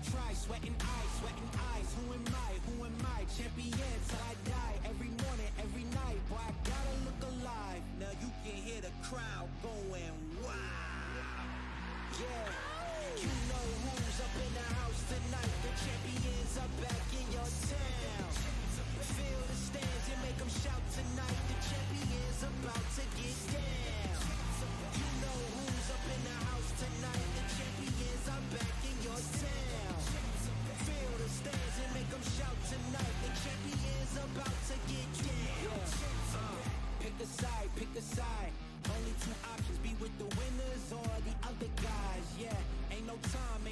try, sweating eyes, who am I, champion till I die, every morning, every night, boy, I gotta look alive, now you can hear the crowd going, wow, yeah, you know who's up in the house tonight, the champions are back in your town, feel the stands and make them shout tonight, the champions about to get down, you know who's up in the house tonight, the champions are back in your town, feel the stands and make them shout tonight, the champions about to get down, pick a side, only two options, be with the winners or the other guys, yeah, ain't no time,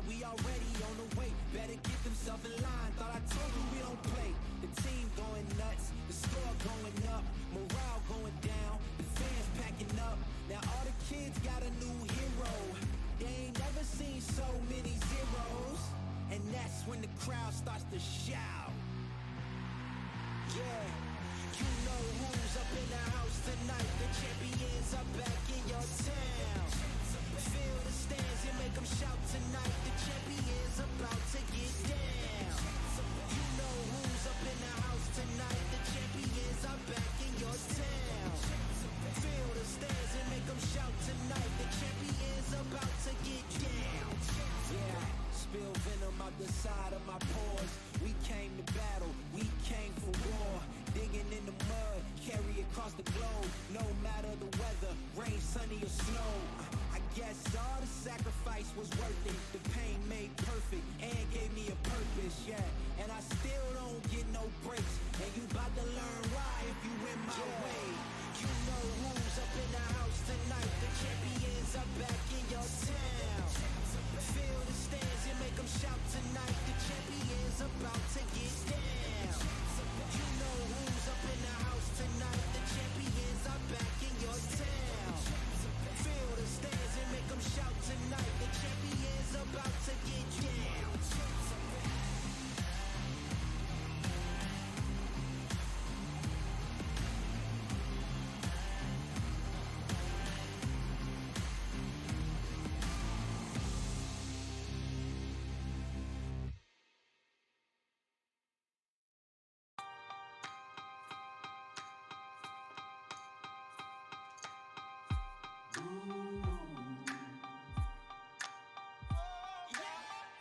we already on the way, better get themselves in line, thought I told you we don't play, the team going nuts, the score going up, morale going down, the fans packing up, now all the kids got a new hero, they ain't never seen so many zeros, and that's when the crowd starts to shout, yeah, you know who's up in the house tonight, the champions are back in your town, feel the stands and make them shout tonight, the champions about to get down, you know who's up in the house tonight, the champions are back in your town, feel the stands and make them shout tonight, the champions about to get down, yeah, spill venom out the side of my pores, we came to battle, we came for war, digging in the mud, carry across the globe, no matter the weather, rain, sunny or snow, I guess all the sacrifice was worth it, the pain made perfect, and gave me a purpose, yeah, and I still don't get no breaks, and you bout to learn why if you in my way, you know who's up in the house tonight, the champions are back in your town, feel the stands and make them shout tonight, the champions about to get down, you know who's up in the house tonight, the champions are back in your town, feel the stands and make them shout tonight, the champions about to get down.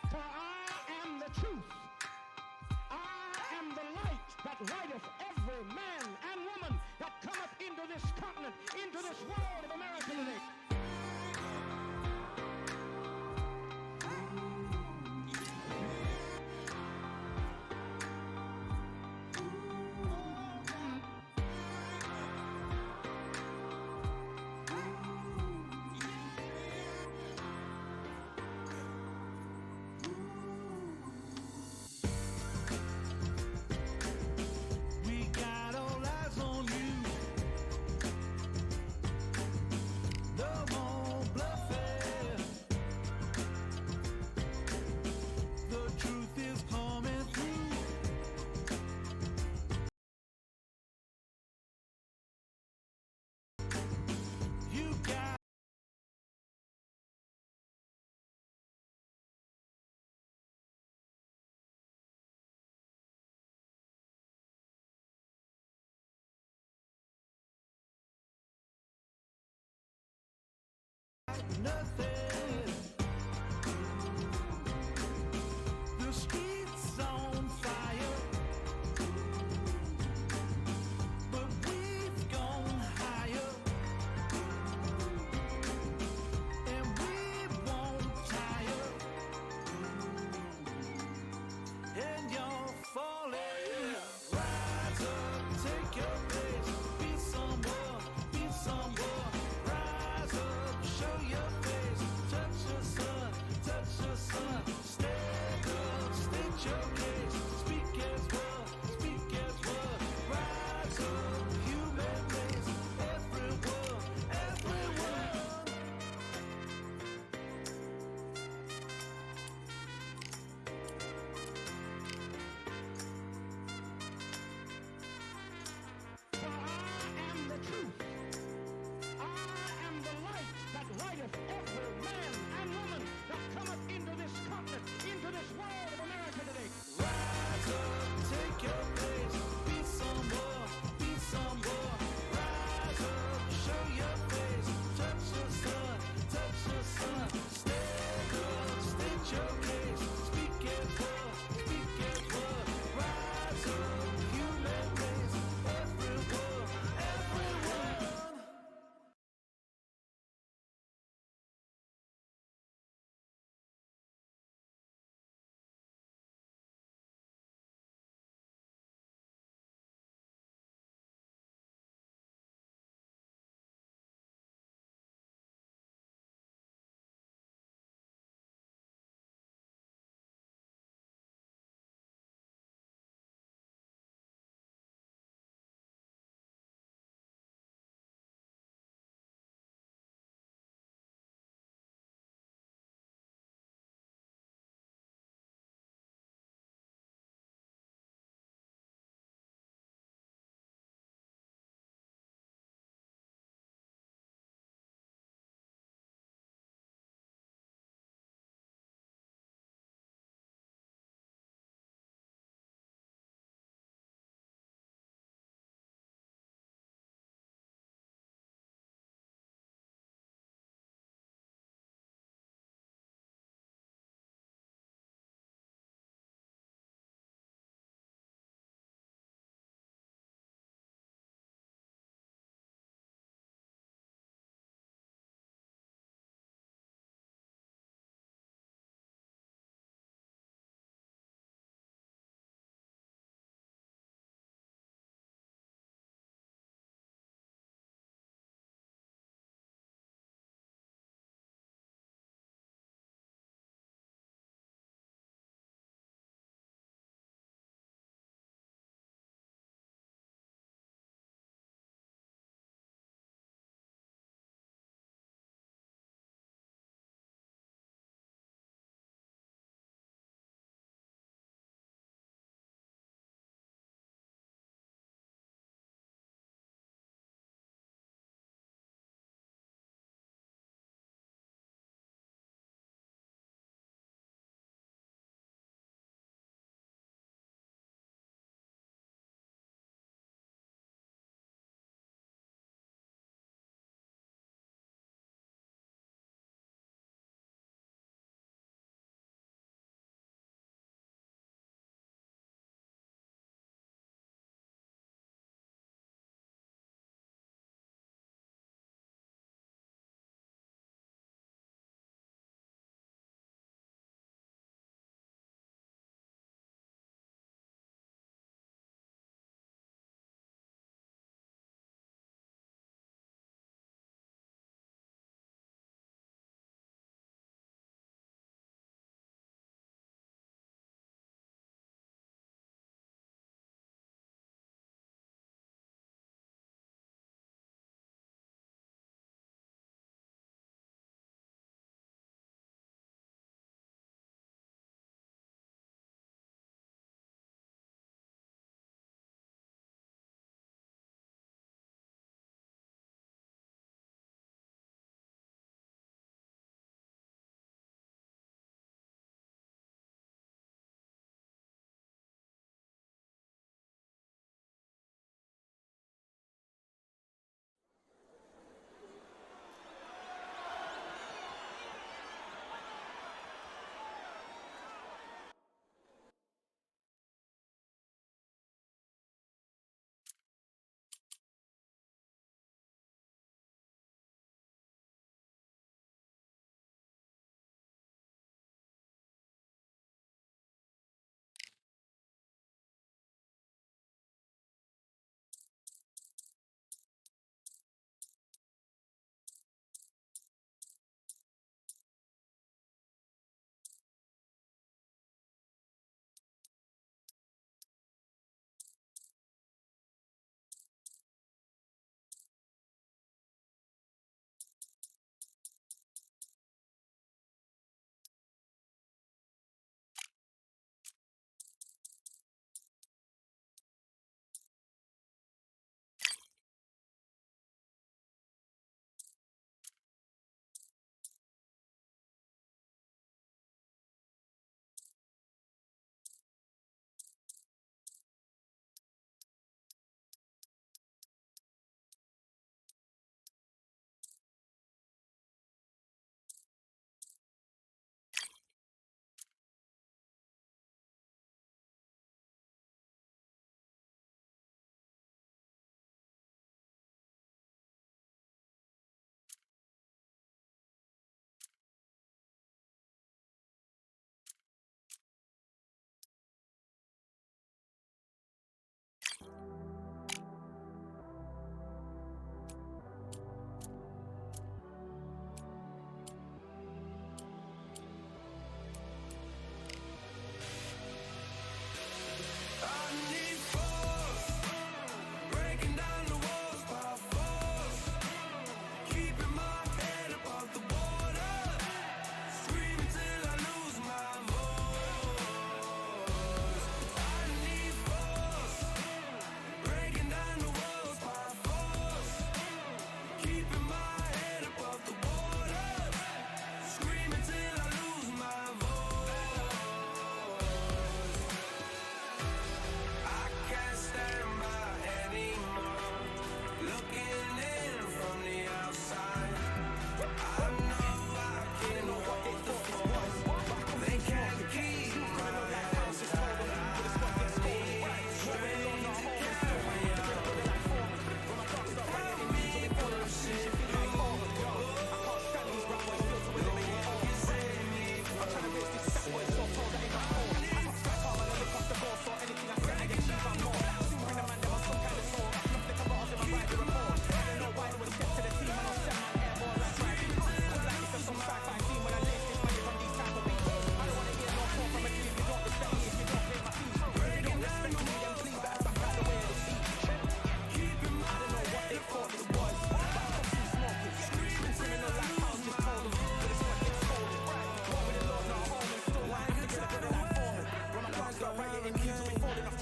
For I am the truth. I am the light that lighteth every man and woman that cometh into this continent, into this world of America today. We got all eyes on you. No more bluffing. The truth is coming through. You got nothing. The streets on fire, but we've gone higher, and we won't tire. And you're falling. Rise up, take your place, be someone, be someone. Rise up, show your face, touch the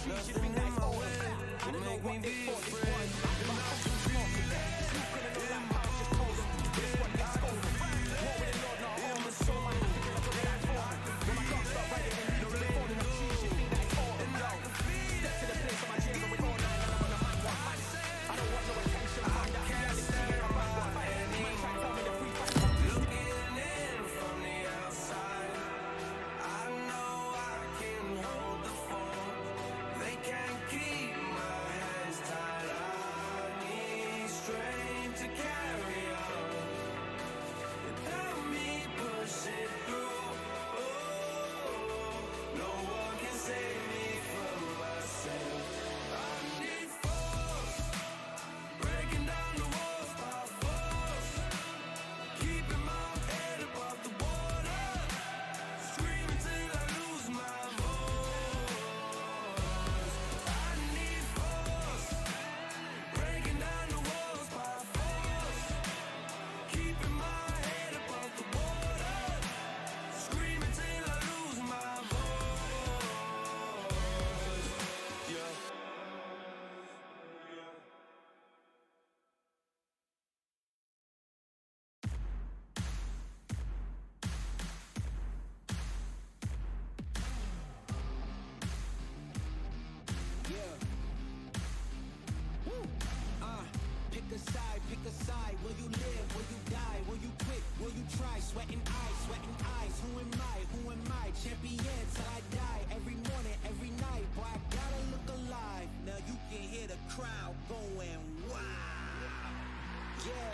Nothing in my way will make me be afraid. And I can feel it in my bones. I can feel it in my soul. I can feel it. And I can feel it. I can't stand by anymore. Looking in from the outside, I know I can hold the phone. They can't keep my hands tied. I need strength to carry on. Without me push it through. Oh, no one can save me from myself. I need force, breaking down the walls by force, keeping my head above the water, screaming till I lose my voice. I need force, breaking down the walls by force, keeping my head above the water, screaming till I lose my voice. Yeah. Yeah. Woo. Pick a side. Will you live? Will you die? Will you quit? Will you try? Sweating eyes. Who am I? Champion till I die. Every morning, every night. Boy, I gotta look alive. Now you can hear the crowd going wow. Yeah.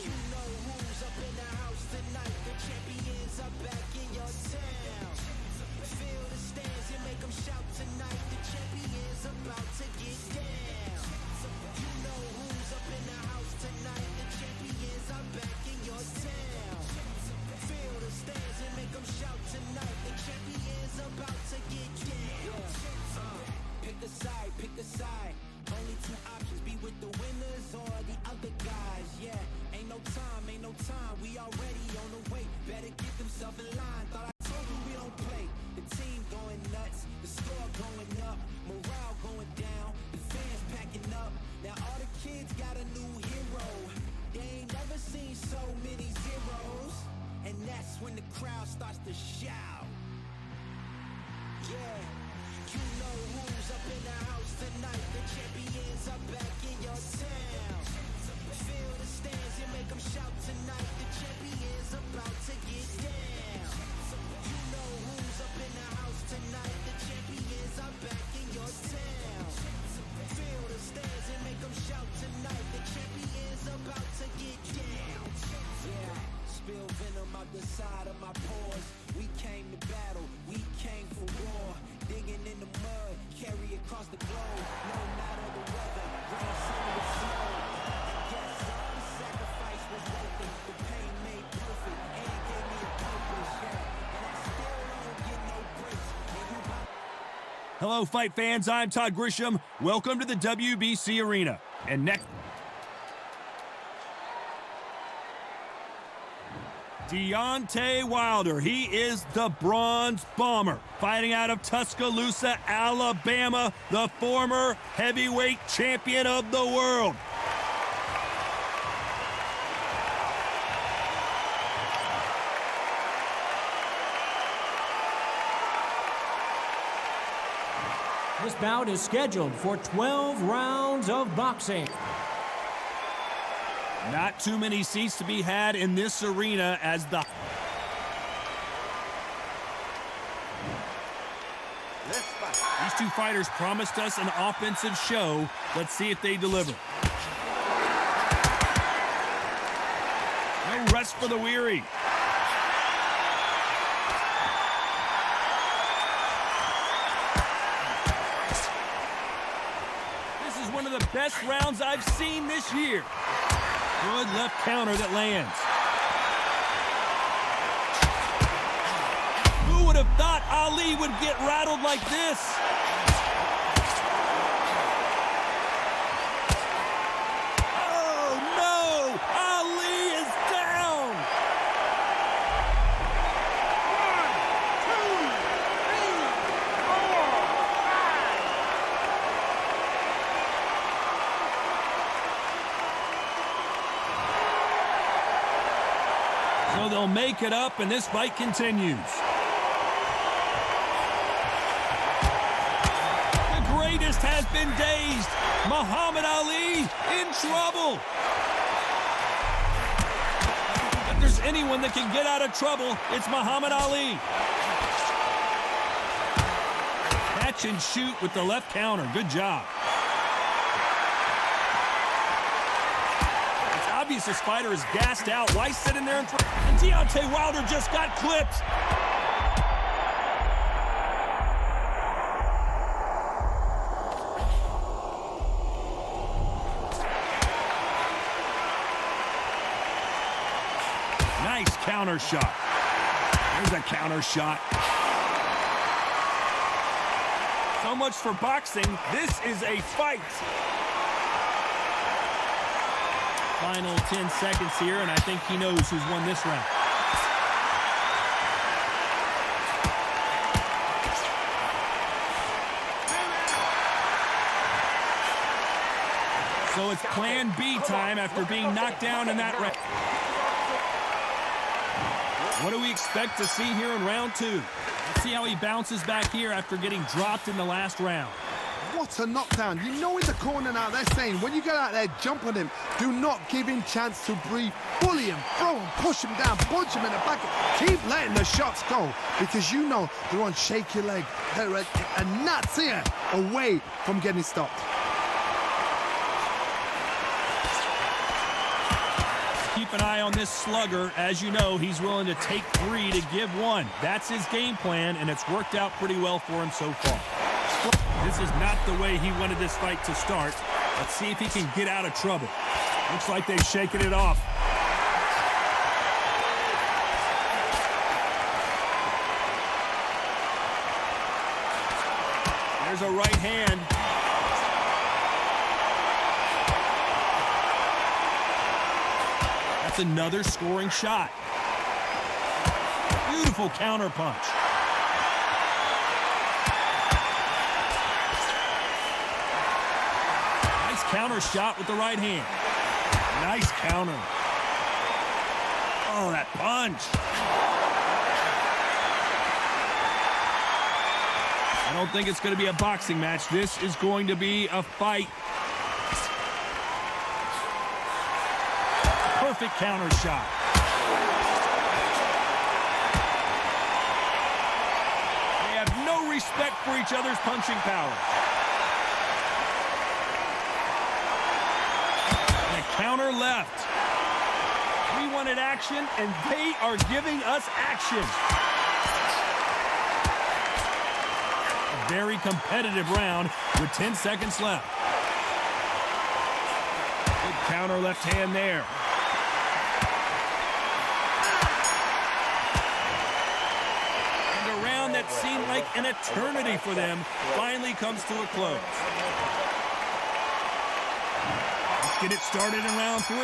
You know who's up in the house tonight. The champions are back in your town. Feel the stands and make them shout tonight. The champions about to get down. You know who's up in the house tonight. The champions are back in your town. Feel the stands and make them shout tonight. The champions about to get down. Pick a side. Only two options, be with the winners or the other guys. Yeah, ain't no time. We already on the way. Better get themselves in line. Thought I told you we don't play. The team going nuts, the score going up, morale going down, the fans packing up. Now all the kids got a new hero. They ain't never seen so many zeros. And that's when the crowd starts to shout. Yeah, you know who's up in the house tonight. The champions are back in your town. Feel the stands and make them shout tonight. The champions about to get down. You know who's up in the house tonight. The champions are back in your town. Feel the stands and make them shout tonight. The champions about to get down. Yeah, spill venom out the side of my pores. We came to battle, we came for war. Digging in the mud, carry across the globe. No matter the weather, rain, sun, or snow. I guess all the sacrifice was worth it. The pain made perfect and gave me a purpose. Yeah, and I still don't get no breaks. And you about Hello, fight fans. I'm Todd Grisham. Welcome to the WBC Arena. And next, Deontay Wilder. He is the Bronze Bomber, fighting out of Tuscaloosa, Alabama, the former heavyweight champion of the world. This bout is scheduled for 12 rounds of boxing. Not too many seats to be had in this arena as the These two fighters promised us an offensive show. Let's see if they deliver. No rest for the weary. This is one of the best rounds I've seen this year. Good left counter that lands. Who would have thought Ali would get rattled like this? Oh no! Ali is down! 1, 2, 3, 4, 5, make it up, and this fight continues. The greatest has been dazed. Muhammad Ali in trouble. If there's anyone that can get out of trouble, it's Muhammad Ali. Catch and shoot with the left counter. Good job. It's obvious this fighter is gassed out. Why sitting there in front? And Deontay Wilder just got clipped. Nice counter shot. There's a counter shot. So much for boxing. This is a fight. Final 10 seconds here, and I think he knows who's won this round. So it's plan B time after being knocked down in that round. What do we expect to see here in round 2? Let's see how he bounces back here after getting dropped in the last round. What a knockdown. You know in the corner now they're saying when you get out there, jump on him. Do not give him chance to breathe. Bully him, throw him, push him down, punch him in the back. Keep letting the shots go because you know they're on shaky leg. They're a gnat's ear away from getting stopped. Keep an eye on this slugger. As you know, he's willing to take 3 to give 1. That's his game plan, and it's worked out pretty well for him so far. This is not the way he wanted this fight to start. Let's see if he can get out of trouble. Looks like they've shaken it off. There's a right hand. That's another scoring shot. Beautiful counter punch. Nice counter shot with the right hand. Nice counter. Oh, that punch. I don't think it's going to be a boxing match. This is going to be a fight. Perfect counter shot. They have no respect for each other's punching power. And a counter left. We wanted action, and they are giving us action. A very competitive round with 10 seconds left. Good counter left hand there. That seemed like an eternity for them finally comes to a close. Let's get it started in round 3.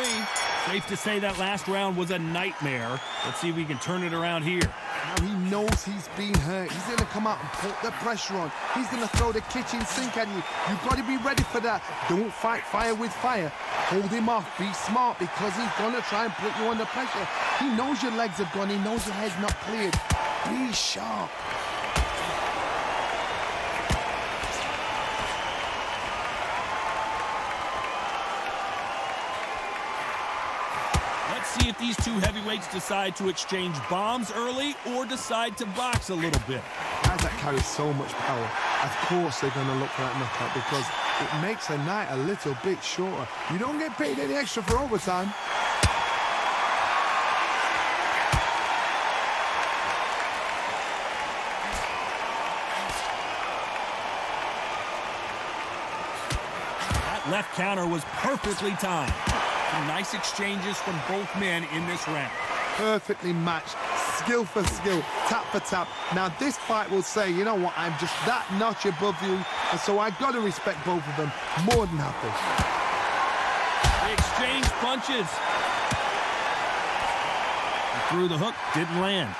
Safe to say that last round was a nightmare. Let's see if we can turn it around here. Now he knows he's been hurt. He's going to come out and put the pressure on. He's going to throw the kitchen sink at you. You've got to be ready for that. Don't fight fire with fire. Hold him off. Be smart because he's going to try and put you under pressure. He knows your legs have gone. He knows your head's not cleared. Be sharp. See if these two heavyweights decide to exchange bombs early or decide to box a little bit. Guys that carry so much power, of course they're going to look for that knockout because it makes the night a little bit shorter. You don't get paid any extra for overtime. That left counter was perfectly timed. Some nice exchanges from both men in this round. Perfectly matched, skill for skill, tap for tap. Now this fight will say, you know what, I'm just that notch above you, and so I got to respect both of them more than happy. They exchanged punches. He threw the hook, didn't land.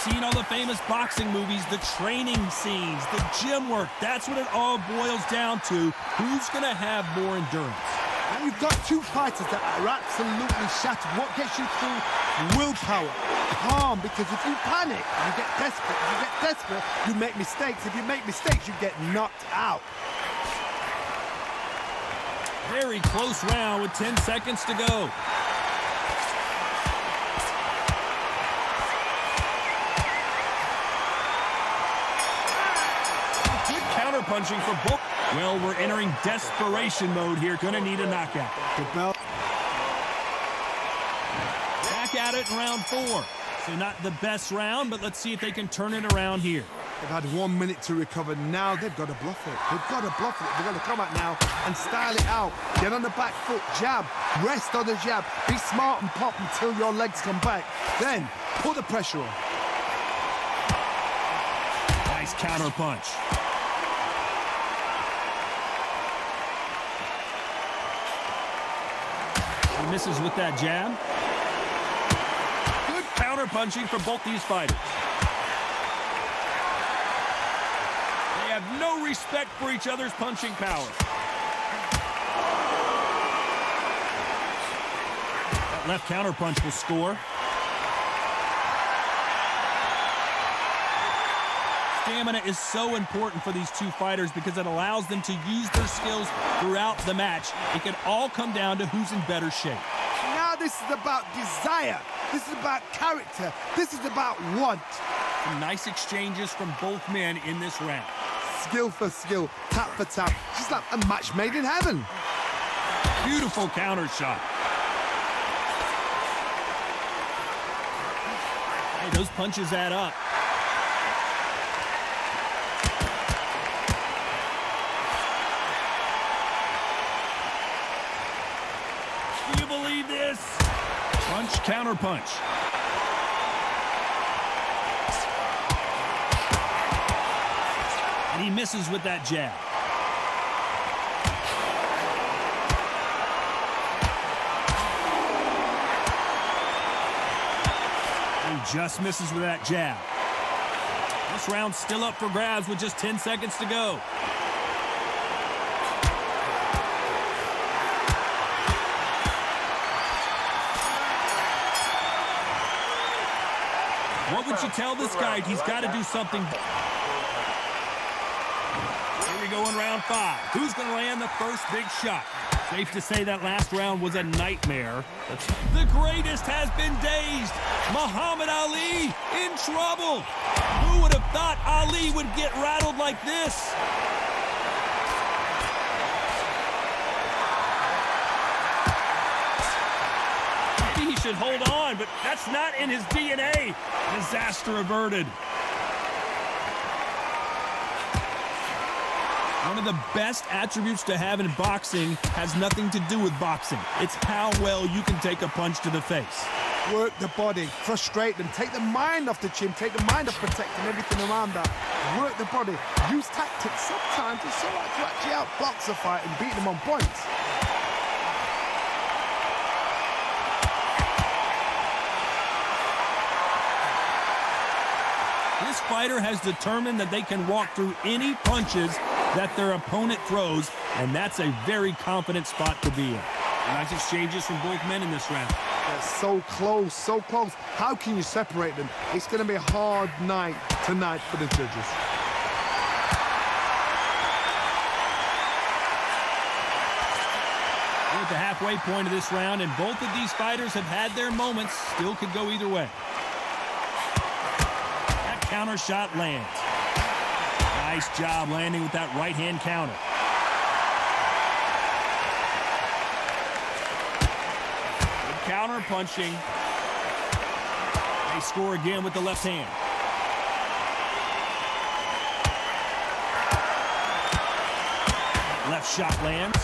Seen all the famous boxing movies, the training scenes, the gym work. That's what it all boils down to. Who's going to have more endurance? Now you've got two fighters that are absolutely shattered. What gets you through? Willpower. Calm, because if you panic, you get desperate. If you get desperate, you make mistakes. If you make mistakes, you get knocked out. Very close round with 10 seconds to go. Good counter-punching for both. Well, we're entering desperation mode here. Gonna need a knockout. The belt. Back at it in round 4. So not the best round, but let's see if they can turn it around here. They've had 1 minute to recover. Now they've got to bluff it. They've got to bluff it. They've got to come out now and style it out. Get on the back foot, jab, rest on the jab. Be smart and pop until your legs come back. Then put the pressure on. Nice counter punch. He misses with that jab. Good counter punching for both these fighters. They have no respect for each other's punching power. That left counter punch will score. Stamina is so important for these two fighters because it allows them to use their skills throughout the match. It can all come down to who's in better shape. Now this is about desire. This is about character. This is about want. Some nice exchanges from both men in this round. Skill for skill, tap for tap. Just like a match made in heaven. Beautiful counter shot. Hey, those punches add up. Do you believe this? Punch, counter punch. And he misses with that jab. He just misses with that jab. This round's still up for grabs with just 10 seconds to go. What would you tell this guy? He's got to do something. Here we go in round 5. Who's going to land the first big shot? Safe to say that last round was a nightmare. The greatest has been dazed. Muhammad Ali in trouble. Who would have thought Ali would get rattled like this? Maybe he should hold on, but that's not in his DNA. Disaster averted. One of the best attributes to have in boxing has nothing to do with boxing. It's how well you can take a punch to the face. Work the body, frustrate them, take the mind off the chin, take the mind off protecting everything around that. Work the body, use tactics. Sometimes it's so hard to actually outbox a fight and beat them on points. This fighter has determined that they can walk through any punches that their opponent throws, and that's a very confident spot to be in. Nice exchanges from both men in this round. They're so close, so close. How can you separate them? It's going to be a hard night tonight for the judges. We're at the halfway point of this round, and both of these fighters have had their moments. Still could go either way. That counter shot lands. Nice job landing with that right-hand counter. Good counter punching. They score again with the left hand. Left shot lands.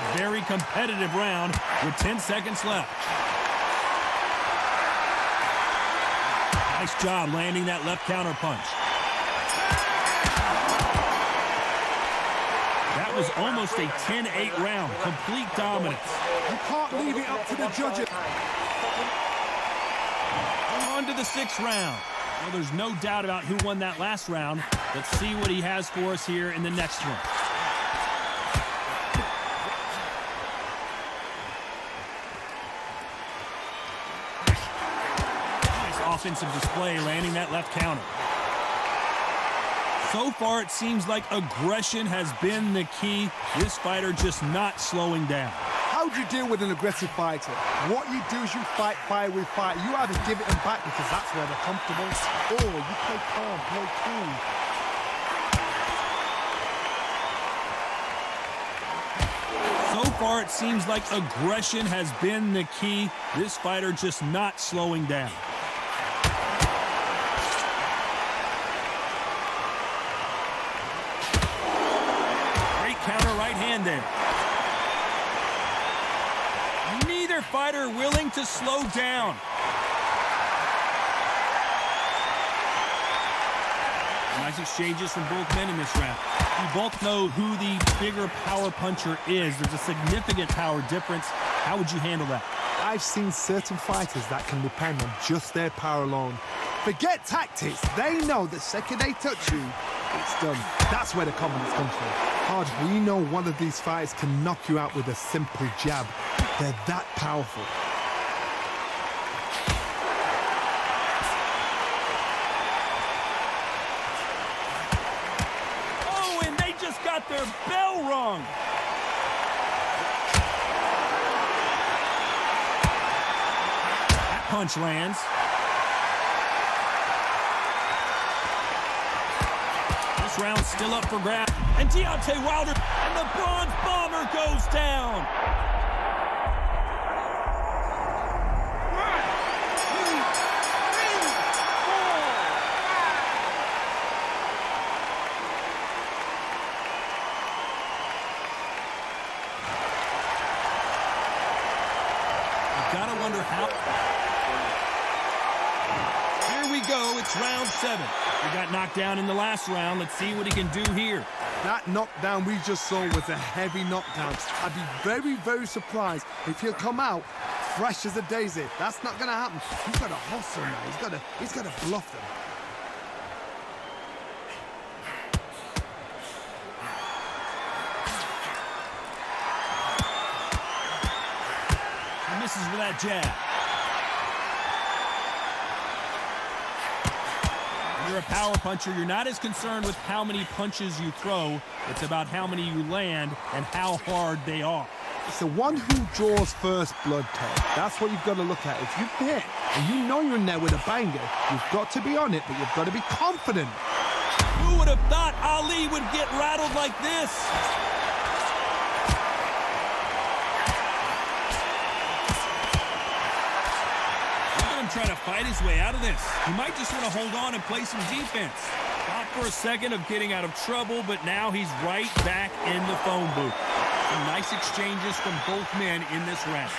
A very competitive round with 10 seconds left. Nice job landing that left counter punch. That was almost a 10-8 round. Complete dominance. You can't leave it up to the judges. On to the 6th round. Well, there's no doubt about who won that last round. Let's see what he has for us here in the next one. offensive display, landing that left counter. So far, it seems like aggression has been the key. This fighter just not slowing down. How do you deal with an aggressive fighter? What you do is you fight fire with fire. You either give it them back because that's where they're comfortable, or you play calm, play cool. So far, it seems like aggression has been the key. This fighter just not slowing down. Great counter right hand there. Neither fighter willing to slow down. Nice exchanges from both men in this round. We both know who the bigger power puncher is. There's a significant power difference. How would you handle that? I've seen certain fighters that can depend on just their power alone. Forget tactics. They know the second they touch you, it's done. That's where the confidence comes from. Hard, we know one of these fighters can knock you out with a simple jab. They're that powerful. Oh, and they just got their bell rung. That punch lands. This round's still up for grabs. And Deontay Wilder, and the Bronze Bomber goes down. Gotta wonder how. Here we go, it's round 7. He got knocked down in the last round. Let's see what he can do here. That knockdown we just saw was a heavy knockdown. I'd be very, very surprised if he'll come out fresh as a daisy. That's not gonna happen. He's got to hustle now. He's got to bluff them. Misses with that jab. When you're a power puncher, you're not as concerned with how many punches you throw. It's about how many you land and how hard they are. It's the one who draws first blood, Todd. That's what you've got to look at. If you hit and you know you're in there with a banger, you've got to be on it, but you've got to be confident. Who would have thought Ali would get rattled like this? Trying to fight his way out of this. He might just want to hold on and play some defense. Thought for a second of getting out of trouble, but now he's right back in the phone booth. Some nice exchanges from both men in this round.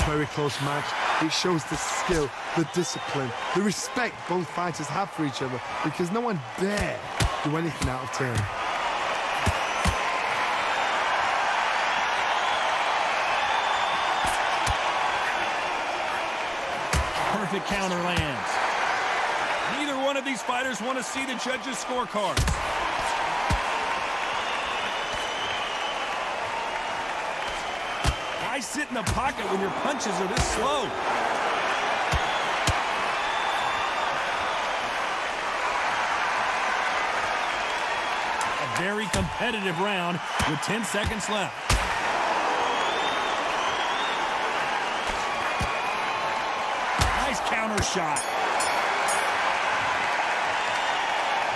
Very close match. It shows the skill, the discipline, the respect both fighters have for each other, because no one dare do anything out of turn. Perfect counter lands. Neither one of these fighters want to see the judges' scorecards. Why sit in the pocket when your punches are this slow? A very competitive round with 10 seconds left. Counter shot.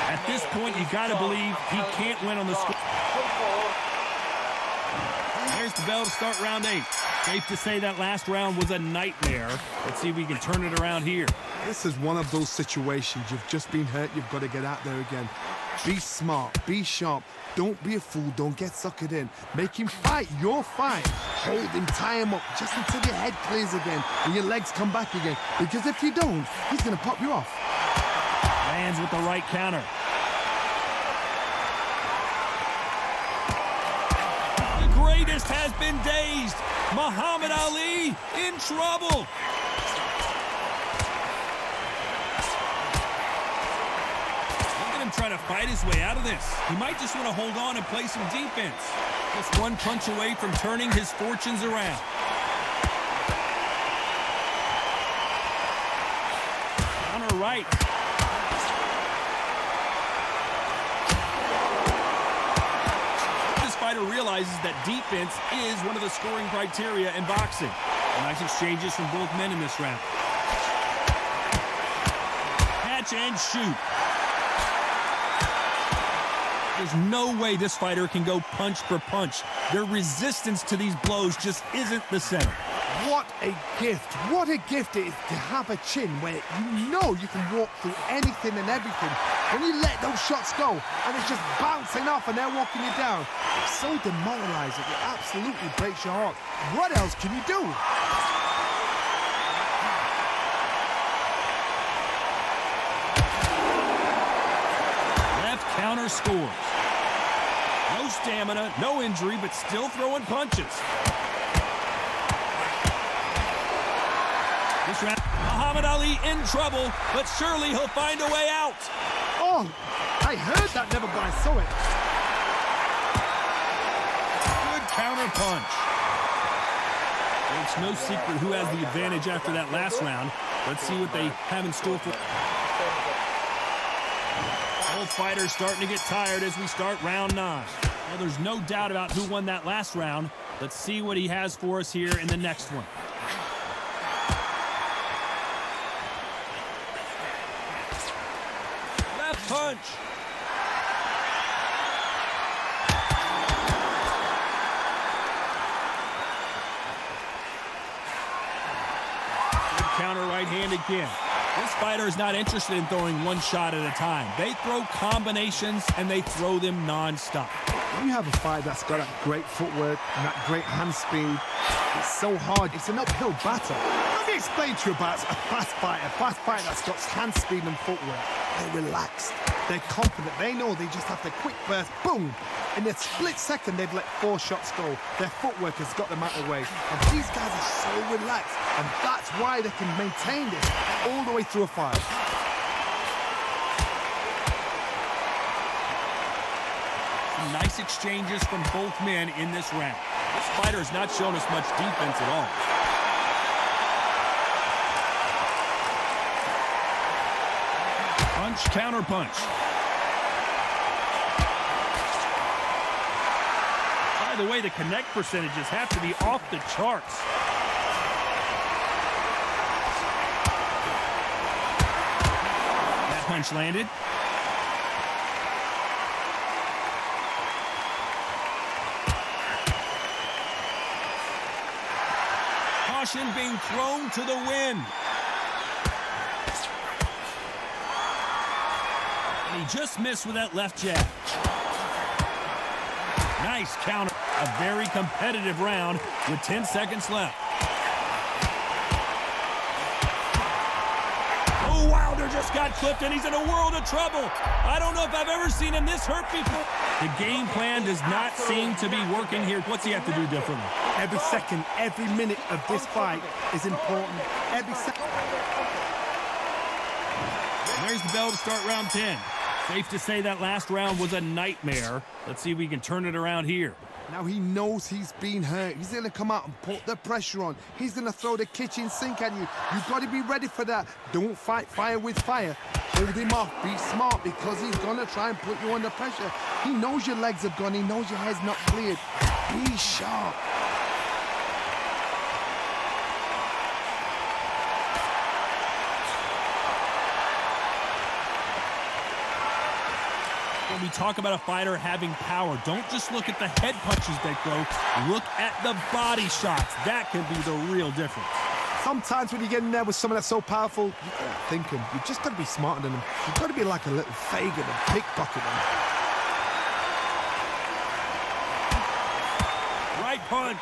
At this point, you got to believe he can't win on the score. There's the bell to start round 8. Safe to say that last round was a nightmare. Let's see if we can turn it around here. This is one of those situations. You've just been hurt. You've got to get out there again. Be smart. Be sharp. Don't be a fool. Don't get suckered in. Make him fight your fight. Hold him, tie him up just until your head clears again and your legs come back again. Because if you don't, he's going to pop you off. Lands with the right counter. The greatest has been dazed. Muhammad Ali in trouble. Try to fight his way out of this. He might just want to hold on and play some defense. Just one punch away from turning his fortunes around. Counter right. This fighter realizes that defense is one of the scoring criteria in boxing. Nice exchanges from both men in this round. Catch and shoot. There's no way this fighter can go punch for punch. Their resistance to these blows just isn't the same. What a gift. What a gift it is to have a chin where you know you can walk through anything and everything. When you let those shots go and it's just bouncing off and they're walking you down, it's so demoralizing. It absolutely breaks your heart. What else can you do? Left counter scores. No stamina, no injury, but still throwing punches. This round, Muhammad Ali in trouble, but surely he'll find a way out. Oh, I heard that never, but I saw it. Good counter punch. It's no secret who has the advantage after that last round. Let's see what they have in store for. Both fighters starting to get tired as we start round 9. Well, there's no doubt about who won that last round. Let's see what he has for us here in the next one. Left punch. Good counter right hand again. This fighter is not interested in throwing one shot at a time. They throw combinations, and they throw them non-stop. When you have a fighter that's got that great footwork and that great hand speed, it's so hard. It's an uphill battle. How do you explain to you about a fast fighter that's got hand speed and footwork? They're relaxed. They're confident. They know they just have to quick burst, boom. In a split second, they've let 4 shots go. Their footwork has got them out of the way. And these guys are so relaxed. And that's why they can maintain this all the way through a fight. Some nice exchanges from both men in this round. This fighter has not shown us much defense at all. Punch, counter punch. By the way, the connect percentages have to be off the charts. That punch landed. Caution being thrown to the wind. And he just missed with that left jab. Nice counter. A very competitive round with 10 seconds left. Oh, Wilder just got clipped and he's in a world of trouble. I don't know if I've ever seen him this hurt before. The game plan does not seem to be working here. What's he have to do differently? Every second, every minute of this fight is important. Every second. There's the bell to start round 10. Safe to say that last round was a nightmare. Let's see if we can turn it around here. Now he knows he's been hurt. He's going to come out and put the pressure on. He's going to throw the kitchen sink at you. You've got to be ready for that. Don't fight fire with fire. Hold him off. Be smart because he's going to try and put you under pressure. He knows your legs have gone. He knows your head's not cleared. Be sharp. When we talk about a fighter having power, don't just look at the head punches they throw. Look at the body shots. That can be the real difference. Sometimes when you get in there with someone that's so powerful, you gotta think him. You just gotta be smarter than him. You've got to be like a little Fagin and pickpocket him. Right punch.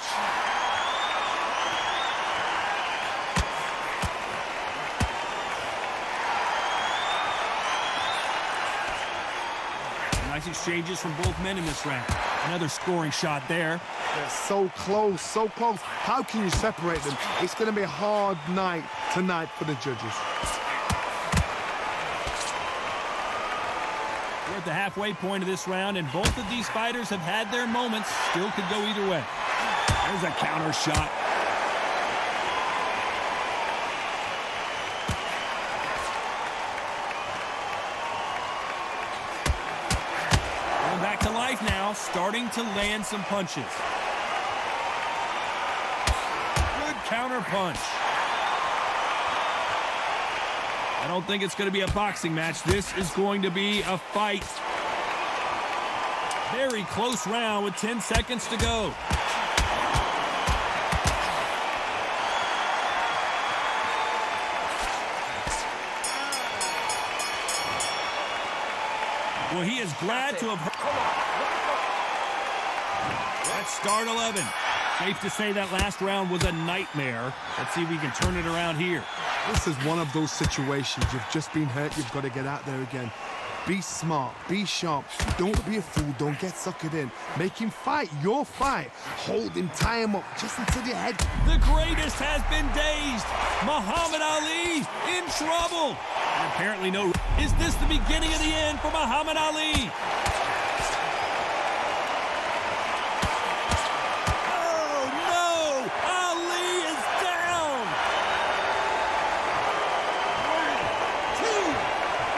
Nice exchanges from both men in this round. Another scoring shot there. They're so close, so close. How can you separate them? It's going to be a hard night tonight for the judges. We're at the halfway point of this round, and both of these fighters have had their moments. Still could go either way. There's a counter shot. now starting to land some punches. Good counter punch. I don't think it's going to be a boxing match. This is going to be a fight. Very close round with 10 seconds to go. Well, he is glad to have... That's start 11. Safe to say that last round was a nightmare. Let's see if we can turn it around here. This is one of those situations. You've just been hurt. You've got to get out there again. Be smart. Be sharp. Don't be a fool. Don't get suckered in. Make him fight your fight. Hold him. Tie him up just until your head... The greatest has been dazed. Muhammad Ali in trouble. And apparently no... Is this the beginning of the end for Muhammad Ali? Oh, no! Ali is down! 1, 2,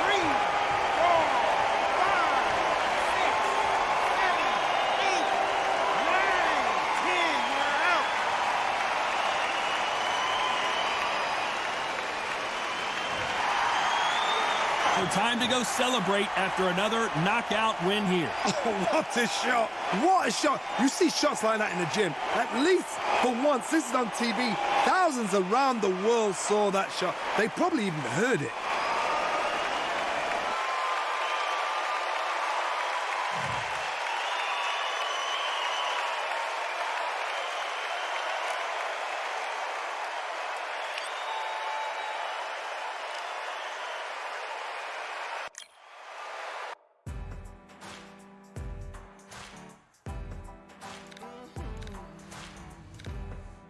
3, 4, 5, 6, 7, 8, 9, 10. You're out. So time to go celebrate after another knockout win here. Oh, what a shot. What a shot. You see shots like that in the gym. At least for once, this is on TV. Thousands around the world saw that shot. They probably even heard it.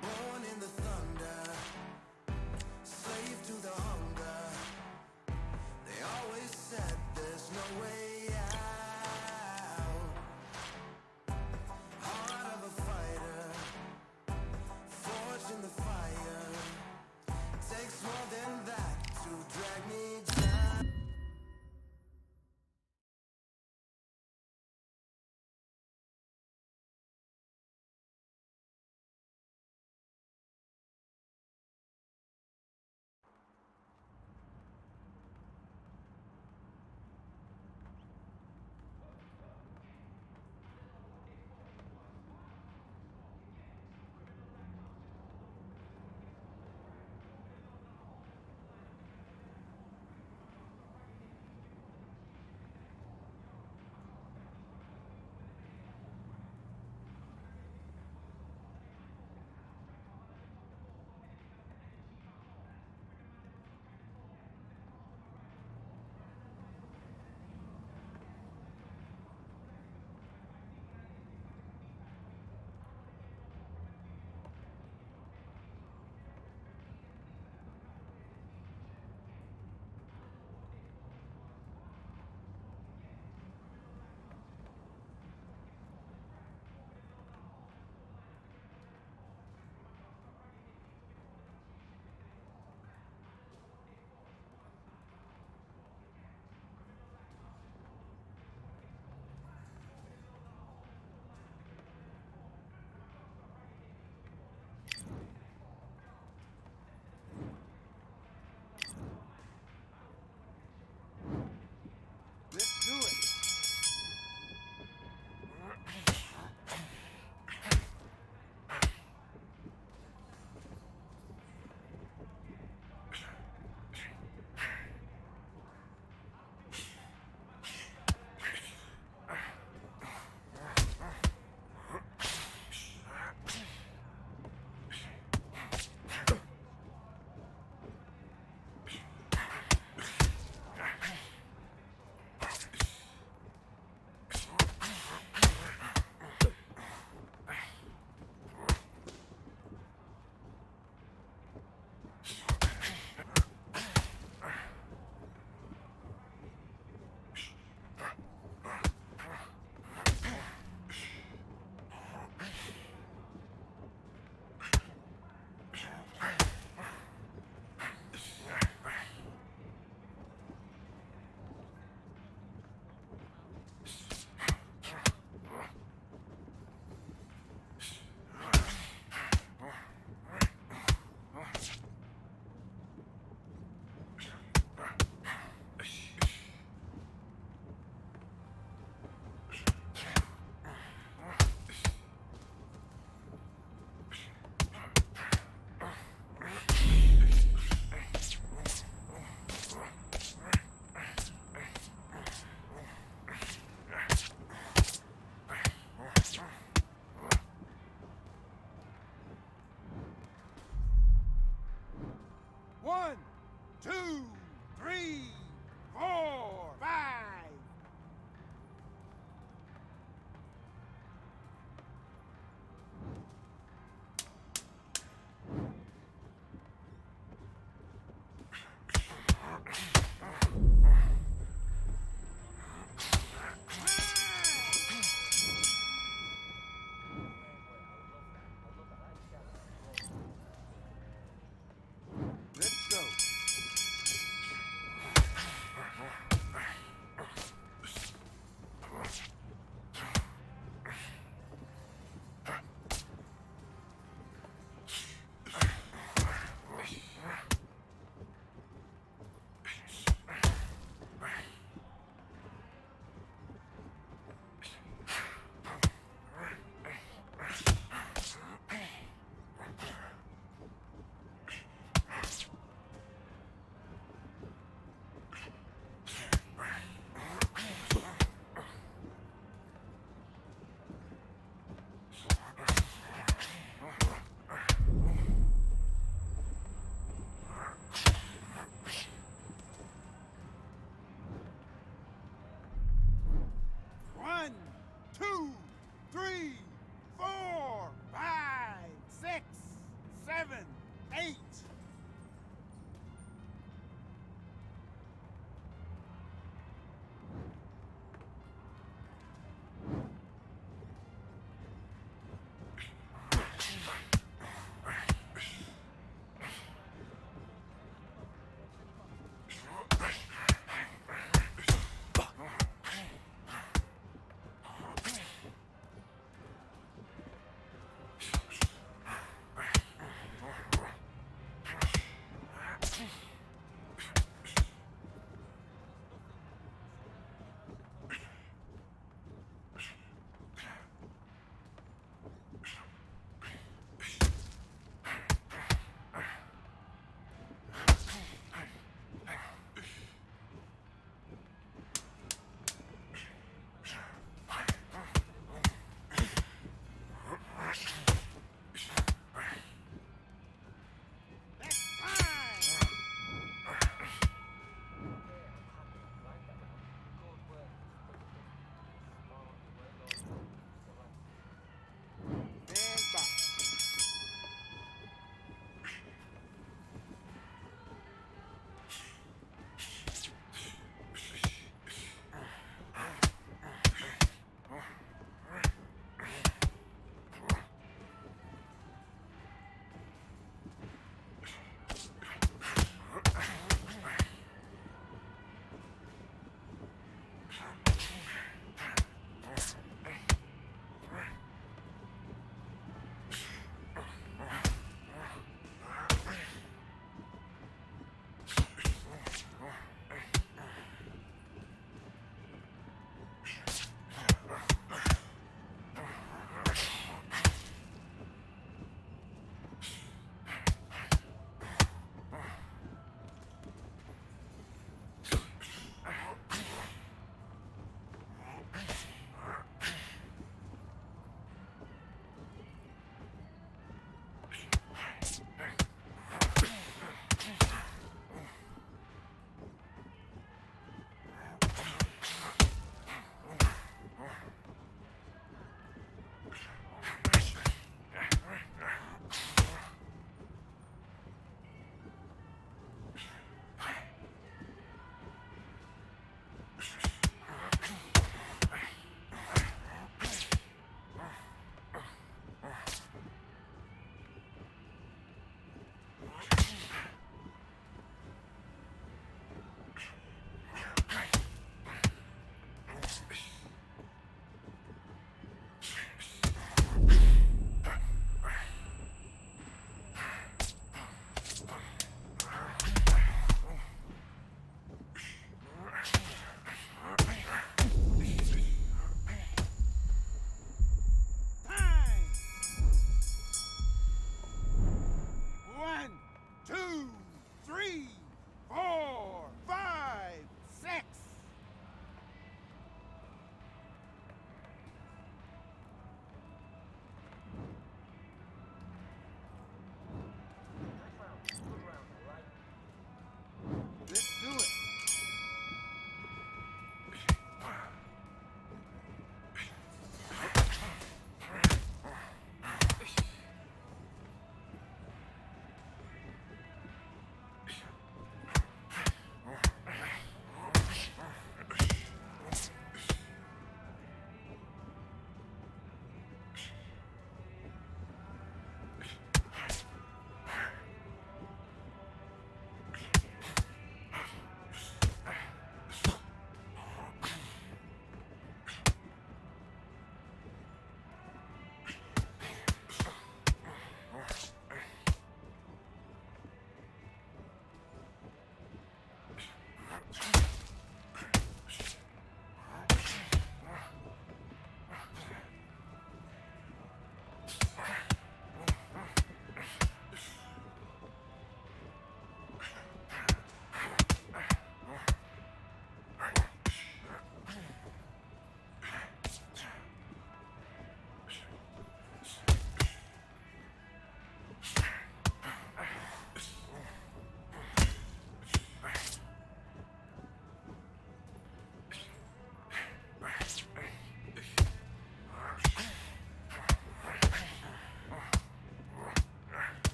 Born in the thunder, slave to the hunger.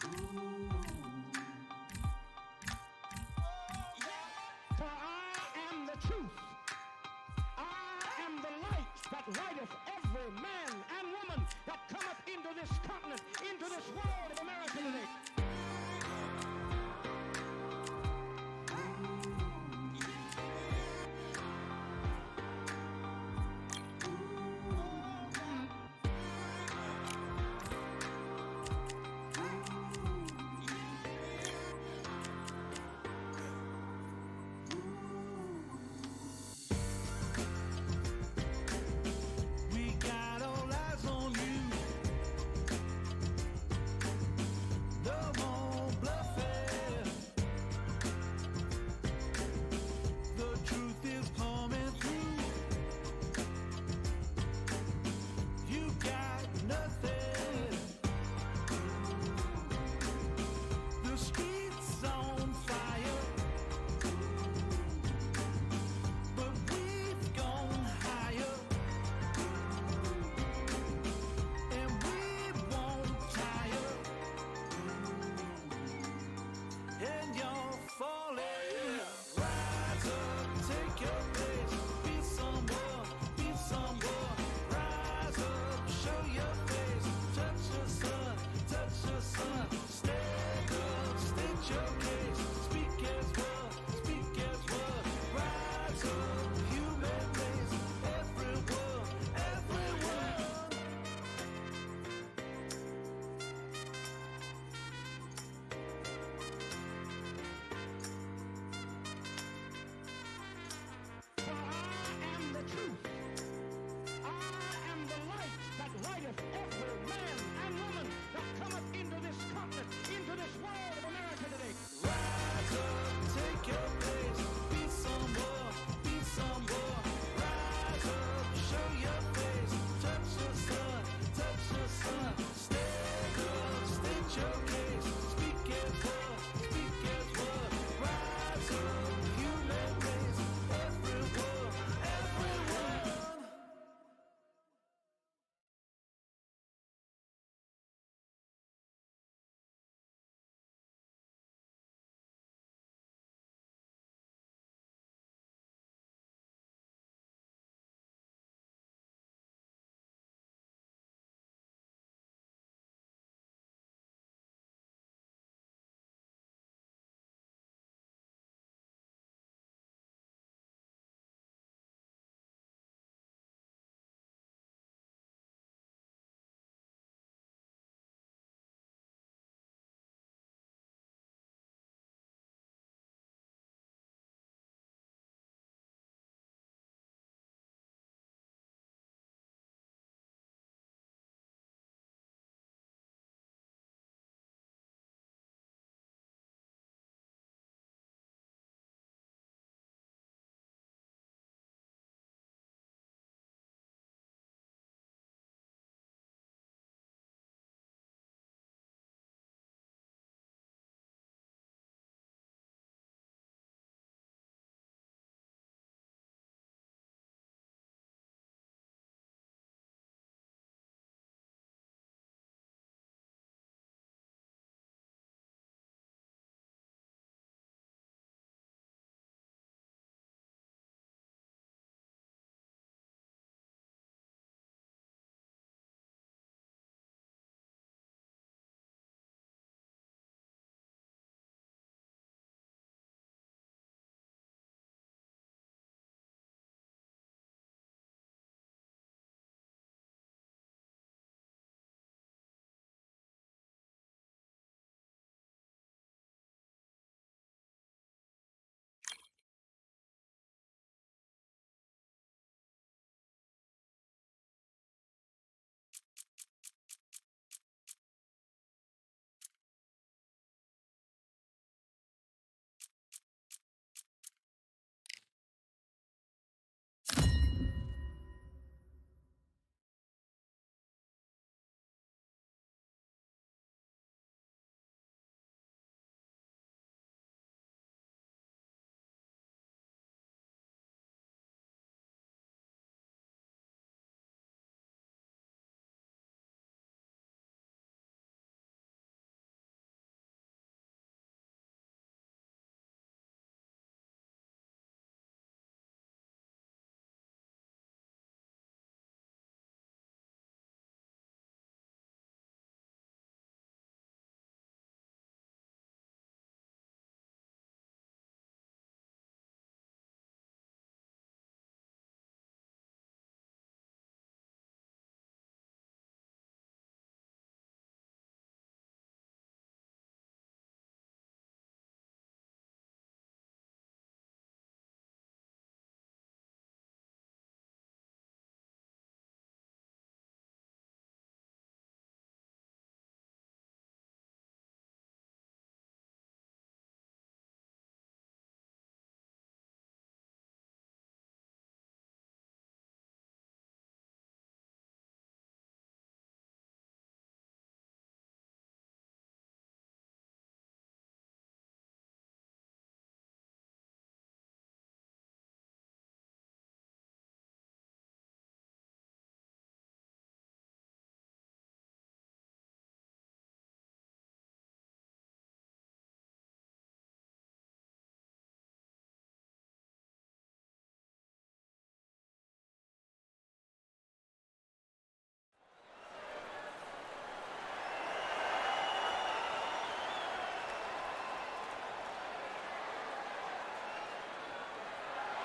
For I am the truth. I am the light that lighteth every man and woman that cometh into this continent, into this world of America today. We got all eyes on you.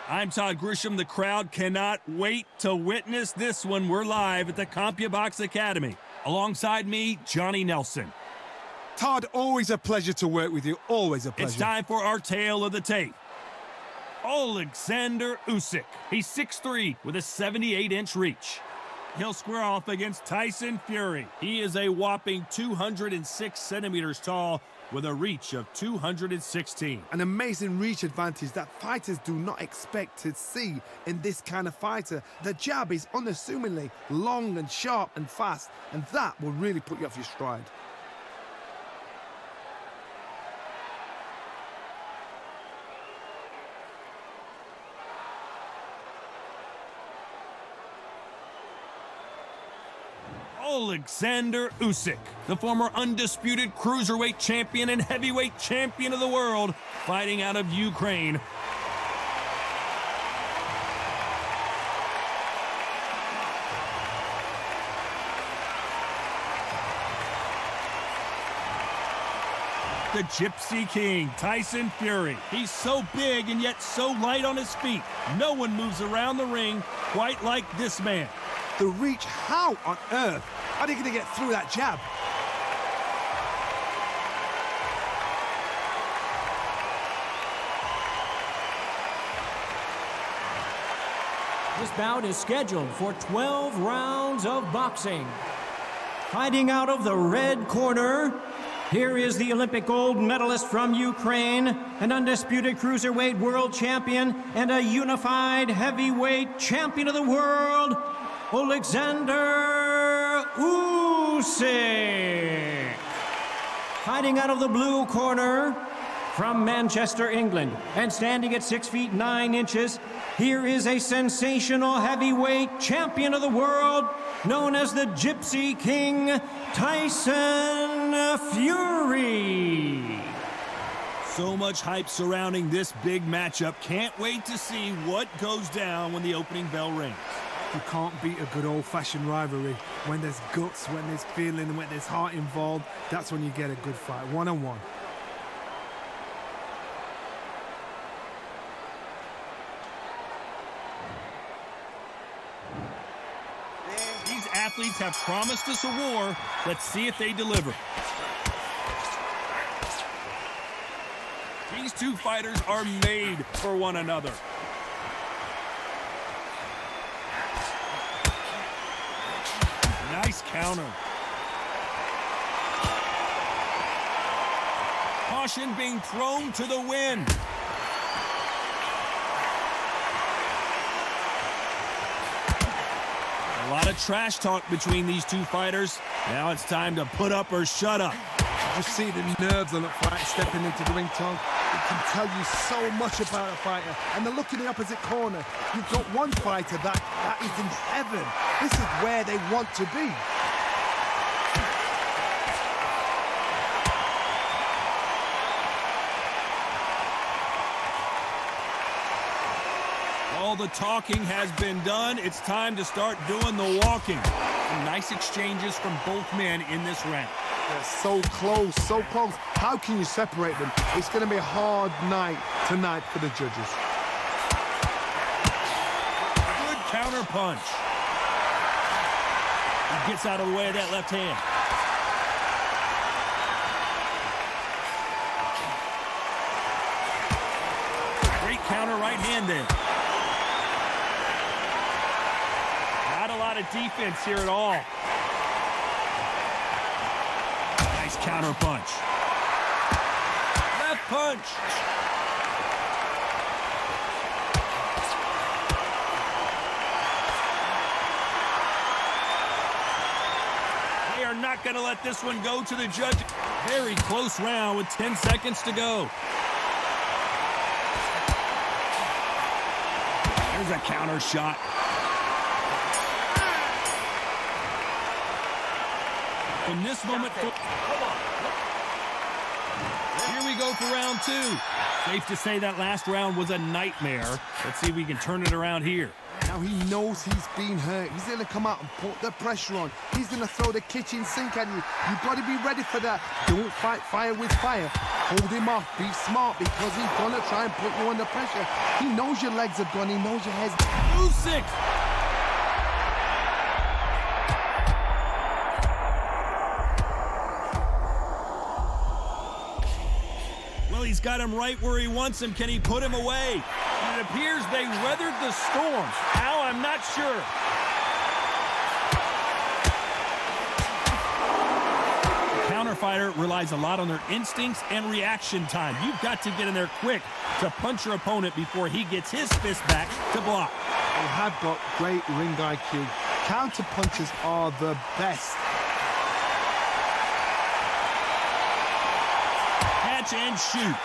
I'm Todd Grisham. The crowd cannot wait to witness this one. We're live at the CompuBox Academy. Alongside me, Johnny Nelson. Todd, always a pleasure to work with you. Always a pleasure. It's time for our tale of the tape. Vsoleksandr Usyk. He's 6'3" with a 78-inch reach. He'll square off against Tyson Fury. He is a whopping 206 centimeters tall with a reach of 216. An amazing reach advantage that fighters do not expect to see in this kind of fighter. The jab is unassumingly long and sharp and fast, and that will really put you off your stride. Vsoleksandr Usyk, the former undisputed cruiserweight champion and heavyweight champion of the world, fighting out of Ukraine. The Gypsy King, Tyson Fury. He's so big and yet so light on his feet. No one moves around the ring quite like this man. The reach, how on earth are they going to get through that jab? This bout is scheduled for 12 rounds of boxing. Fighting out of the red corner, here is the Olympic gold medalist from Ukraine, an undisputed cruiserweight world champion, and a unified heavyweight champion of the world, Vsoleksandr Usyk. Fighting out of the blue corner, from Manchester, England, and standing at 6 feet 9 inches, here is a sensational heavyweight champion of the world, known as the Gypsy King, Tyson Fury. So much hype surrounding this big matchup. Can't wait to see what goes down when the opening bell rings. You can't beat a good old-fashioned rivalry. When there's guts, when there's feeling, when there's heart involved, that's when you get a good fight, one-on-one. These athletes have promised us a war. Let's see if they deliver. These two fighters are made for one another. Nice counter. Caution being thrown to the wind. A lot of trash talk between these two fighters. Now it's time to put up or shut up. You see the nerves on a fight stepping into the ring, Tom. It can tell you so much about a fighter. And the look in the opposite corner, you've got one fighter that is in heaven. This is where they want to be. All the talking has been done. It's time to start doing the walking. Some nice exchanges from both men in this round. They're so close, so close. How can you separate them? It's going to be a hard night tonight for the judges. Good counter punch. He gets out of the way of that left hand. Great counter right hand there. Not a lot of defense here at all. Nice counter punch. Left punch. They are not going to let this one go to the judge. Very close round with 10 seconds to go. There's a counter shot. From this moment forward. Here we go for round two. Safe to say that last round was a nightmare. Let's see if we can turn it around here. Now he knows he's been hurt. He's going to come out and put the pressure on. He's going to throw the kitchen sink at you. You've got to be ready for that. Don't fight fire with fire. Hold him off. Be smart because he's going to try and put you under pressure. He knows your legs have gone. He knows your head's... Usyk. Well, he's got him right where he wants him. Can he put him away? And it appears they weathered the storm. How? I'm not sure. The counterfighter relies a lot on their instincts and reaction time. You've got to get in there quick to punch your opponent before he gets his fist back to block. They have got great ring IQ. Counter punches are the best. Catch and shoot.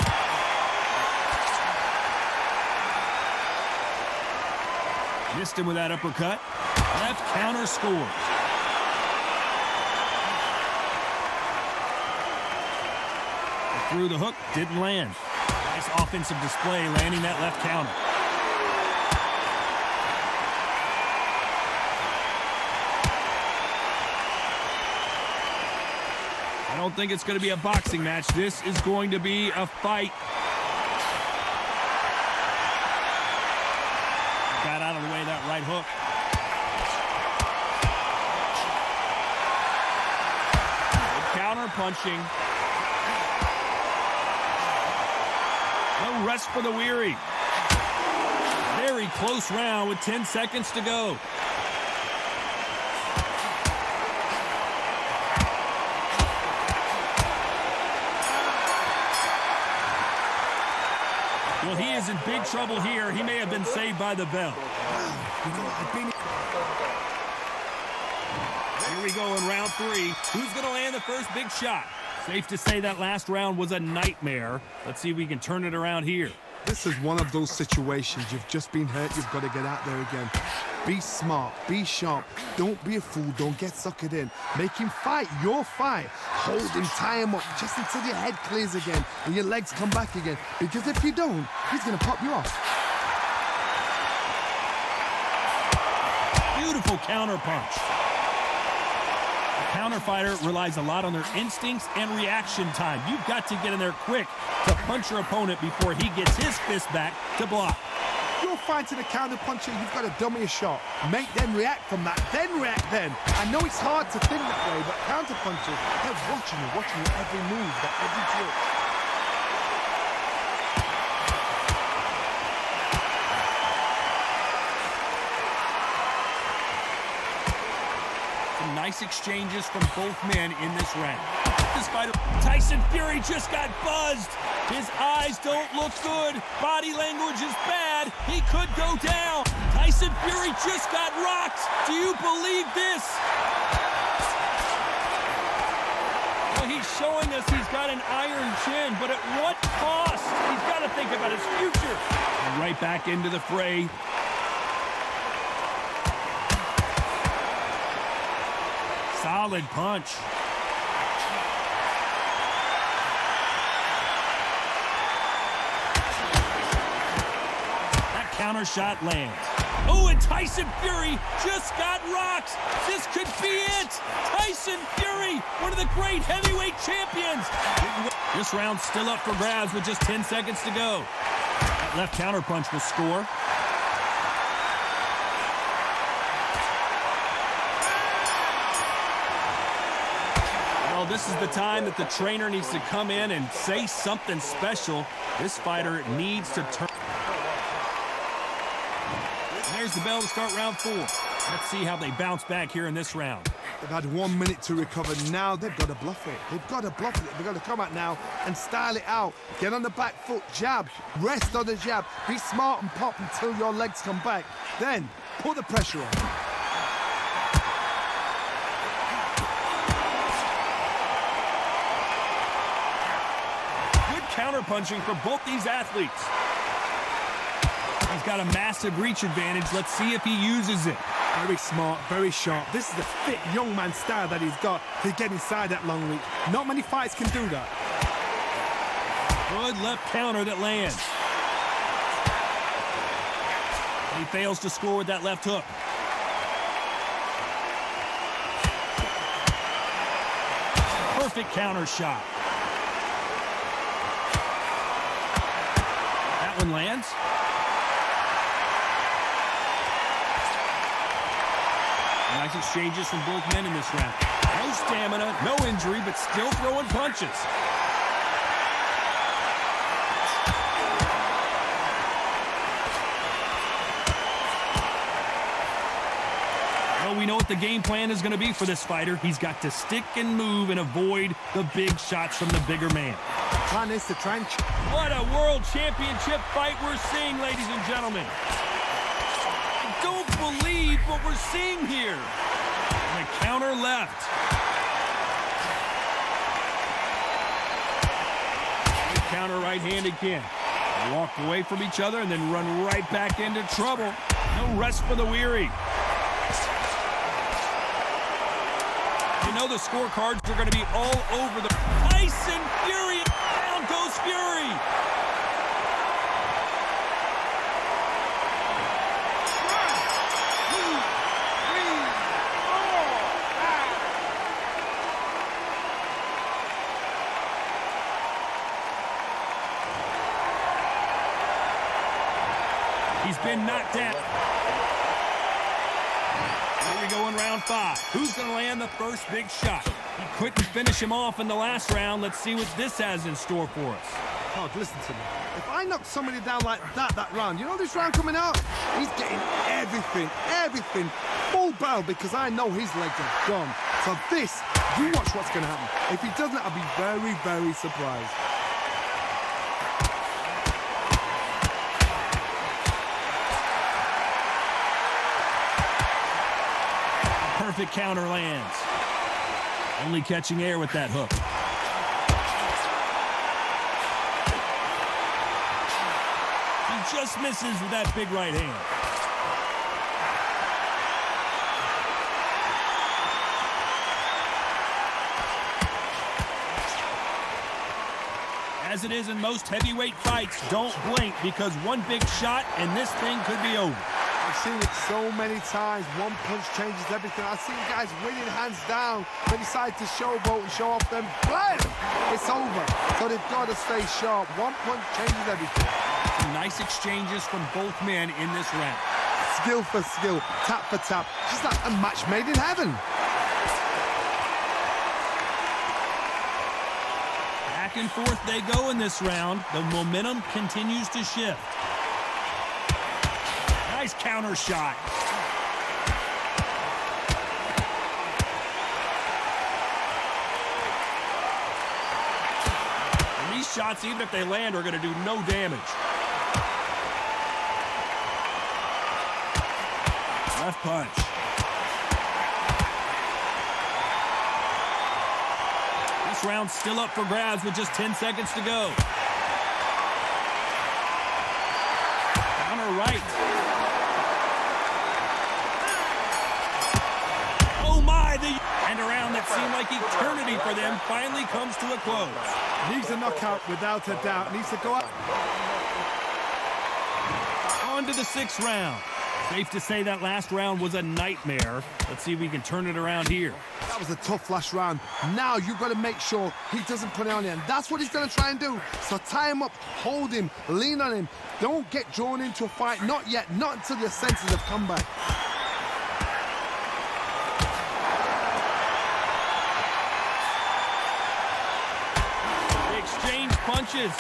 Missed him with that uppercut. Left counter scores. Through the hook, didn't land. Nice offensive display, landing that left counter. I don't think it's going to be a boxing match. This is going to be a fight. Got out of the way that right hook. Counter punching. No rest for the weary. Very close round with 10 seconds to go. Well, he is in big trouble here. He may have been saved by the bell. Here we go in round 3. Who's going to land the first big shot? Safe to say that last round was a nightmare. Let's see if we can turn it around here. This is one of those situations. You've just been hurt. You've got to get out there again. Be smart. Be sharp. Don't be a fool. Don't get suckered in. Make him fight your fight. Hold him, tie him up just until your head clears again and your legs come back again. Because if you don't, he's going to pop you off. Beautiful counter punch. The counterfighter relies a lot on their instincts and reaction time. You've got to get in there quick to punch your opponent before he gets his fist back to block. You're fighting a counter puncher, you've got to dummy a shot. Make them react from that, then react then. I know it's hard to think that way, but counter punchers, they're watching you every move, every trick. Some nice exchanges from both men in this round. This fighter, Tyson Fury just got buzzed. His eyes don't look good. Body language is bad. He could go down. Tyson Fury just got rocked. Do you believe this? Well, he's showing us he's got an iron chin, but at what cost? He's got to think about his future. And right back into the fray. Solid punch. Counter shot lands. Oh, and Tyson Fury just got rocked. This could be it. Tyson Fury, one of the great heavyweight champions. This round's still up for grabs with just 10 seconds to go. That left counter punch will score. Well, this is the time that the trainer needs to come in and say something special. This fighter needs to turn. There's the bell to start round 4. Let's see how they bounce back here in this round. They've had 1 minute to recover. Now they've got to bluff it. They've got to bluff it. They've got to come out now and style it out. Get on the back foot, jab, rest on the jab. Be smart and pop until your legs come back. Then put the pressure on. Good counter punching for both these athletes. He's got a massive reach advantage. Let's see if he uses it. Very smart, very sharp. This is the fit young man style that he's got to get inside that long reach. Not many fights can do that. Good left counter that lands. He fails to score with that left hook. Perfect counter shot. That one lands. Nice exchanges from both men in this round. No stamina, no injury, but still throwing punches. Well, we know what the game plan is going to be for this fighter. He's got to stick and move and avoid the big shots from the bigger man. Plan is to try and... What a world championship fight we're seeing, ladies and gentlemen. I don't believe what we're seeing here. And a counter left. Counter right hand again. They walk away from each other and then run right back into trouble. No rest for the weary. You know the scorecards are going to be all over the... Tyson Fury! Down goes Fury! He's been knocked down. Here we go in round 5. Who's going to land the first big shot? He couldn't finish him off in the last round. Let's see what this has in store for us. Oh, listen to me. If I knock somebody down like that round, you know this round coming out? He's getting everything, full barrel because I know his legs are gone. So this, you watch what's going to happen. If he doesn't, I'll be very, very surprised. Perfect counter lands. Only catching air with that hook. He just misses with that big right hand. As it is in most heavyweight fights, don't blink because one big shot and this thing could be over. I've seen it so many times. One punch changes everything. I've seen guys winning hands down. They decide to showboat and show off them. Blam! It's over. So they've got to stay sharp. One punch changes everything. Some nice exchanges from both men in this round. Skill for skill, tap for tap. Just like a match made in heaven. Back and forth they go in this round. The momentum continues to shift. Nice counter shot. And these shots, even if they land, are going to do no damage. Left punch. This round's still up for grabs with just 10 seconds to go. Counter right. And a round that seemed like eternity for them finally comes to a close. Needs a knockout without a doubt. Needs to go up. On to the 6th round. Safe to say that last round was a nightmare. Let's see if we can turn it around here. That was a tough last round. Now you've got to make sure he doesn't put it on you. And that's what he's going to try and do. So tie him up, hold him, lean on him. Don't get drawn into a fight. Not yet. Not until your senses have come back. Punches.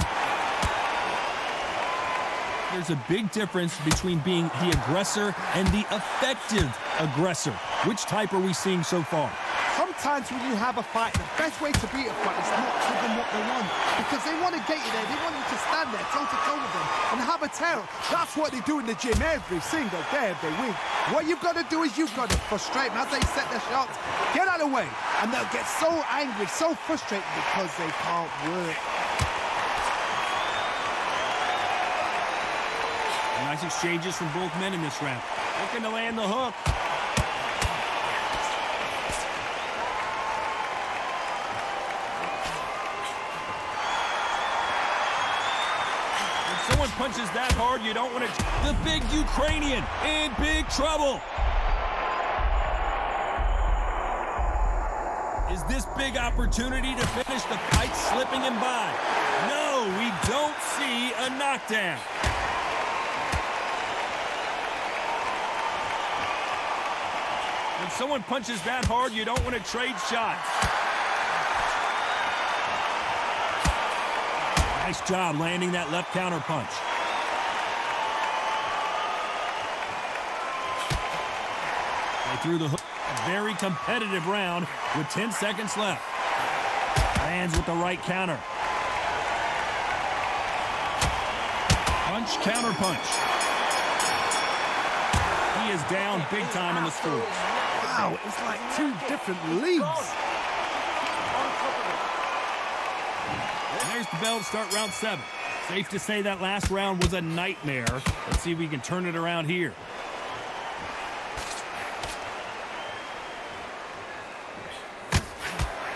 There's a big difference between being the aggressor and the effective aggressor. Which type are we seeing so far? Sometimes when you have a fight, the best way to beat a fight is not to give them what they want. Because they want to get you there. They want you to stand there toe-to-toe with them and have a terror. That's what they do in the gym every single day if they win. What you've got to do is you've got to frustrate them as they set their shots. Get out of the way. And they'll get so angry, so frustrated because they can't work. Nice exchanges from both men in this round. Looking to land the hook. When someone punches that hard, you don't want to... The big Ukrainian in big trouble. Is this big opportunity to finish the fight slipping him by? No, we don't see a knockdown. When someone punches that hard, you don't want to trade shots. Nice job landing that left counter punch. Right through the hook. A very competitive round with 10 seconds left. Lands with the right counter. Punch, counter punch. He is down big time in the scores. Wow, it's like two different leagues. There's the bell to start round 7. Safe to say that last round was a nightmare. Let's see if we can turn it around here.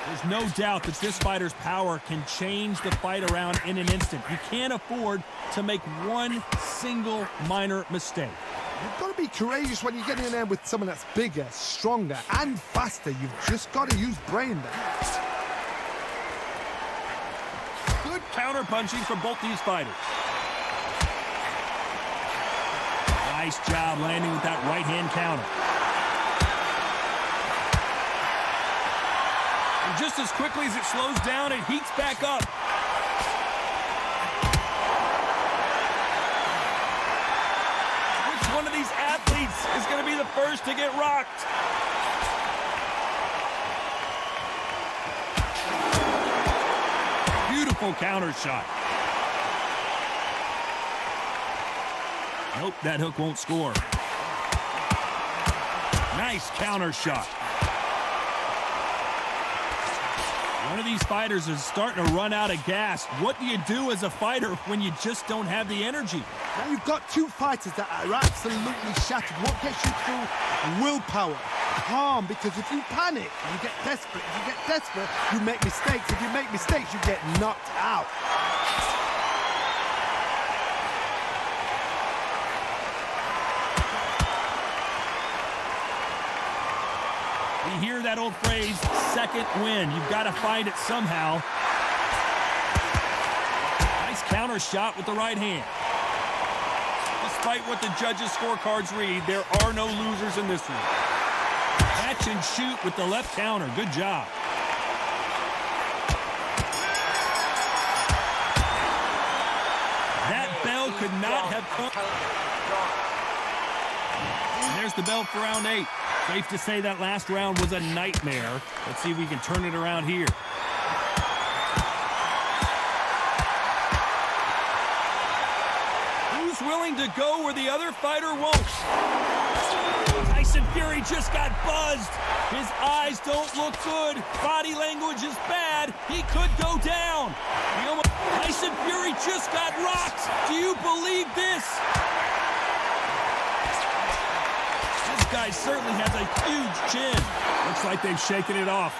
There's no doubt that this fighter's power can change the fight around in an instant. You can't afford to make one single minor mistake. You've got to be courageous when you get in there with someone that's bigger, stronger, and faster. You've just got to use brain there. Good counter punching from both these fighters. Nice job landing with that right hand counter. And just as quickly as it slows down, it heats back up. Which one of these athletes is going to be the first to get rocked? Beautiful counter shot. Nope, that hook won't score. Nice counter shot. One of these fighters is starting to run out of gas. What do you do as a fighter when you just don't have the energy? Now you've got two fighters that are absolutely shattered. What gets you through? Willpower. Calm, because if you panic, you get desperate. If you get desperate, you make mistakes. If you make mistakes, you get knocked out. You hear that old phrase, second win. You've got to find it somehow. Nice counter shot with the right hand. Despite what the judges' scorecards read, there are no losers in this one. Catch and shoot with the left counter. Good job. That bell could not have come. And there's the bell for round 8. Safe to say that last round was a nightmare. Let's see if we can turn it around here. Who's willing to go where the other fighter won't? Tyson Fury just got buzzed. His eyes don't look good. Body language is bad. He could go down. Tyson Fury just got rocked. Do you believe this? This guy certainly has a huge chin. Looks like they've shaken it off.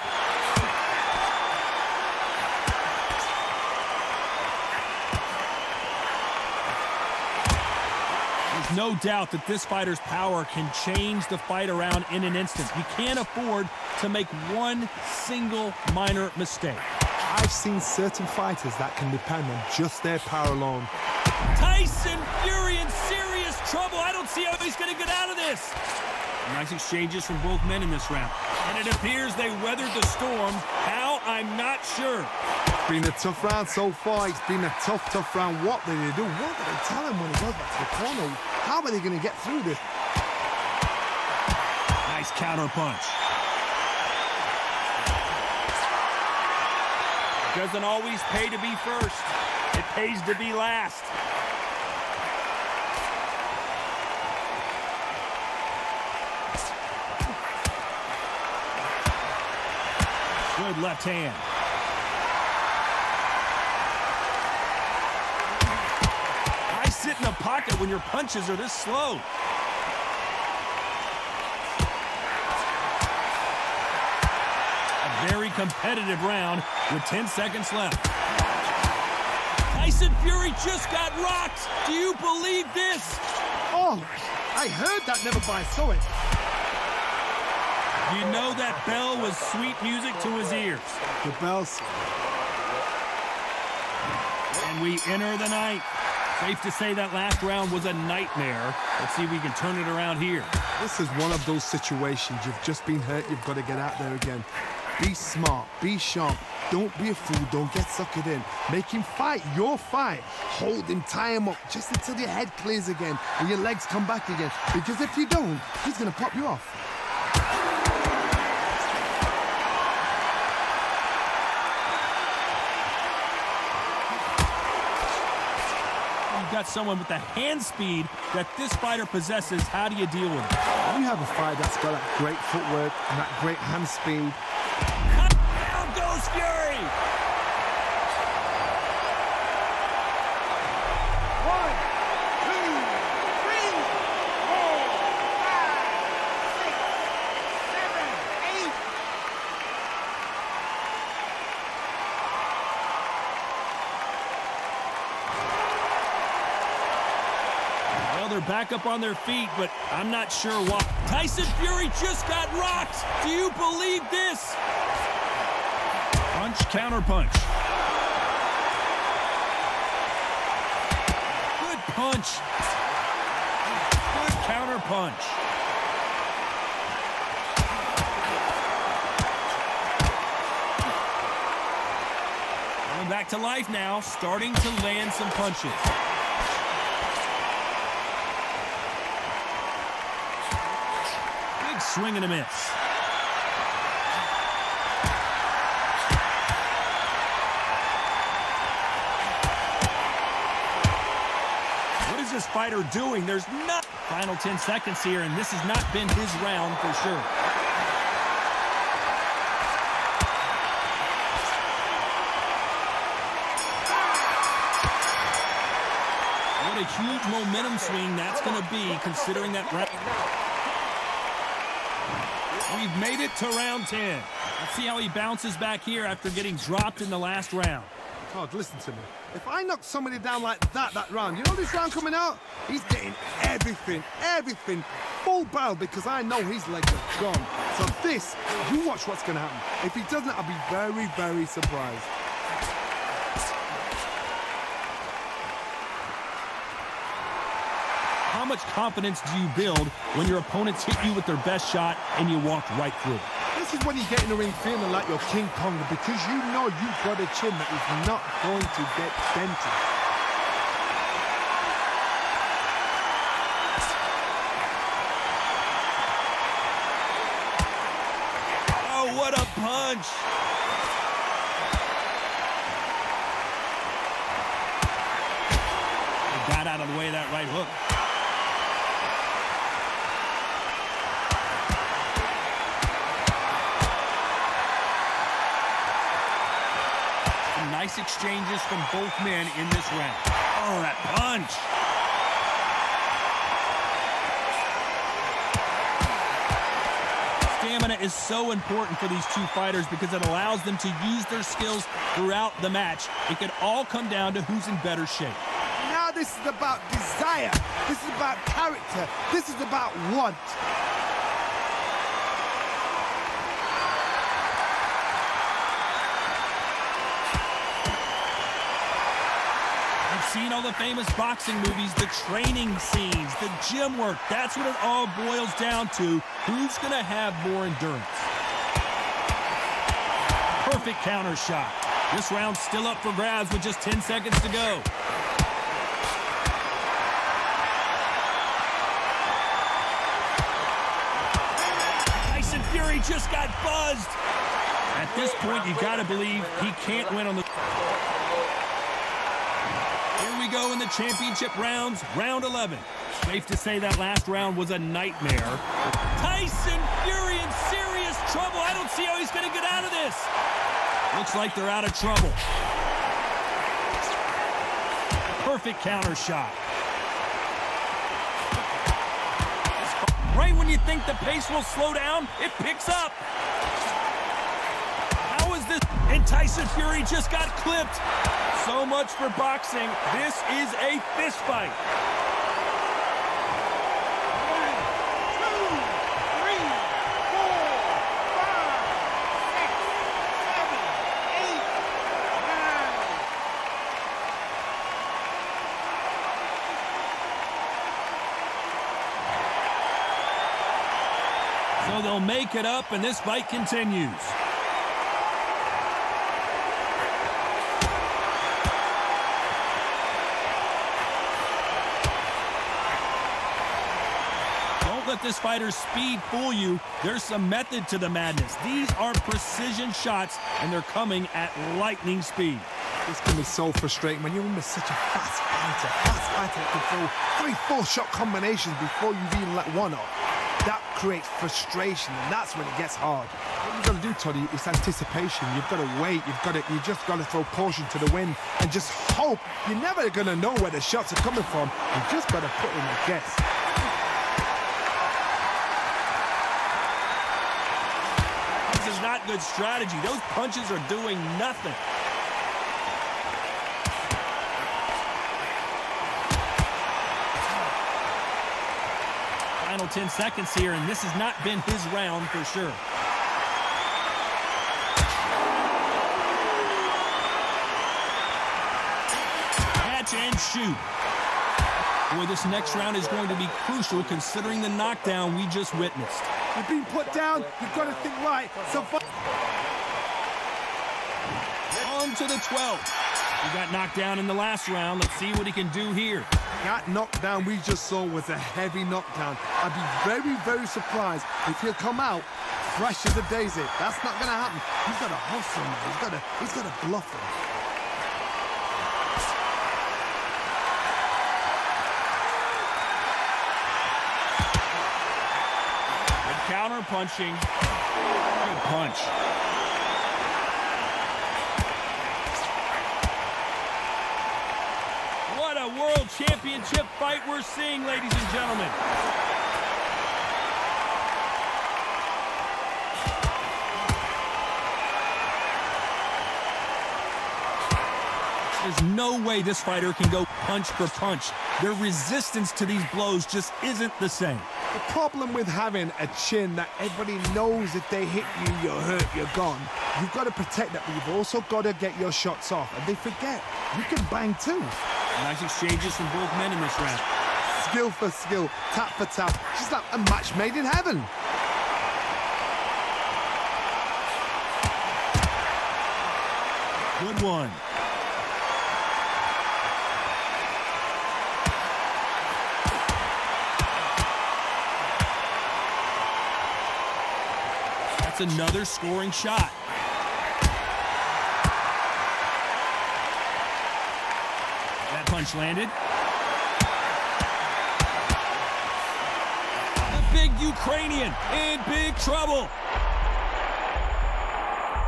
There's no doubt that this fighter's power can change the fight around in an instant. You can't afford to make one single minor mistake. I've seen certain fighters that can depend on just their power alone. Tyson Fury in serious trouble. I don't see how he's going to get out of this. Nice exchanges from both men in this round. And it appears they weathered the storm. How? I'm not sure. It's been a tough round so far. It's been a tough round. What did they do? What did they tell him when he goes back to the corner? How are they going to get through this? Nice counter punch. It doesn't always pay to be first. It pays to be last. Good left hand. I sit in the pocket when your punches are this slow. A very competitive round with 10 seconds left. Tyson Fury just got rocked. Do you believe this? Oh, I heard that, never by saw it. You know that bell was sweet music to his ears. The bells. And we enter the ninth. Safe to say that last round was a nightmare. Let's see if we can turn it around here. This is one of those situations. You've just been hurt. You've got to get out there again. Be smart. Be sharp. Don't be a fool. Don't get suckered in. Make him fight your fight. Hold him, tie him up just until your head clears again and your legs come back again. Because if you don't, he's going to pop you off. You've got someone with the hand speed that this fighter possesses. How do you deal with it? When you have a fighter that's got that great footwork and that great hand speed. Down goes Fury! 1, 2, 3, 4, 5, 6, 7, 8. Well, they're back up on their feet, but I'm not sure why. Tyson Fury just got rocked. Do you believe this? Punch, counter punch. Good punch. Good counter punch. Going back to life now, starting to land some punches. Big swing and a miss. What is this fighter doing? There's not. Final 10 seconds here, and this has not been his round for sure. What a huge momentum swing that's going to be, considering that round. We've made it to round 10. Let's see how he bounces back here after getting dropped in the last round. God, listen to me. If I knock somebody down like that round, you know this round coming out? He's getting everything, full barrel, because I know his legs are gone. So this, you watch what's going to happen. If he doesn't, I'll be very, very surprised. How much confidence do you build when your opponents hit you with their best shot and you walk right through it? This is when you get in the ring feeling like you're King Kong, because you know you've got a chin that is not going to get dented. Oh, what a punch! He got out of the way of that right hook. Nice exchanges from both men in this round. Oh, that punch! Stamina is so important for these two fighters because it allows them to use their skills throughout the match. It can all come down to who's in better shape. Now this is about desire. This is about character. This is about want. Seen all the famous boxing movies, the training scenes, the gym work. That's what it all boils down to. Who's going to have more endurance? Perfect counter shot. This round's still up for grabs with just 10 seconds to go. Tyson Fury just got buzzed. At this point, you got to believe he can't win on the... We go in the championship rounds, round 11. Safe to say that last round was a nightmare. Tyson Fury in serious trouble. I don't see how he's going to get out of this. Looks like they're out of trouble. Perfect counter shot. Right when you think the pace will slow down, it picks up. How is this? And Tyson Fury just got clipped. So much for boxing. This is a fist fight. 1, 2, 3, 4, 5, 6, 7, 8, 9. So they'll make it up, and this fight continues. Let this fighter's speed fool you. There's some method to the madness. These are precision shots, and they're coming at lightning speed. This can be so frustrating when you're in such a fast fighter that can throw 3-4 shot combinations before you've even let one off. That creates frustration, and that's when it gets hard. What you've got to do, Toddy, is anticipation. You've got to wait. You just got to throw caution to the wind and just hope. You're never going to know where the shots are coming from. You've just got to put in a guess. This is not good strategy. Those punches are doing nothing. Final 10 seconds here, and this has not been his round for sure. Catch and shoot. Boy, this next round is going to be crucial considering the knockdown we just witnessed. You've been put down, you've got to think right. So on to the 12th. He got knocked down in the last round. Let's see what he can do here. that knockdown we just saw was a heavy knockdown. I'd be very, very surprised if he'll come out fresh as a daisy. That's not going to happen. He's got to hustle him. He's got to bluff him. Counter punching. Good punch. What a world championship fight we're seeing, ladies and gentlemen. There's no way this fighter can go punch for punch. Their resistance to these blows just isn't the same. The problem with having a chin that everybody knows if they hit you, you're hurt, you're gone. You've got to protect that, but you've also got to get your shots off. And they forget, you can bang too. Nice exchanges from both men in this round. Skill for skill, tap for tap. Just like a match made in heaven. Good one. That's another scoring shot. That punch landed. The big Ukrainian in big trouble.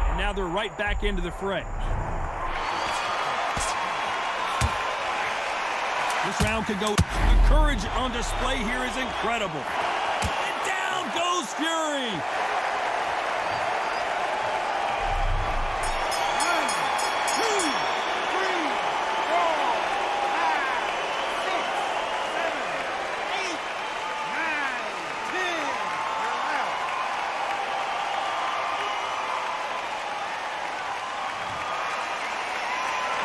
And now they're right back into the fray. This round could go. The courage on display here is incredible. And down goes Fury.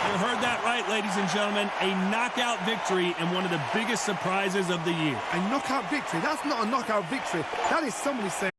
You heard that right, ladies and gentlemen. A knockout victory and one of the biggest surprises of the year. A knockout victory? That's not a knockout victory. That is somebody saying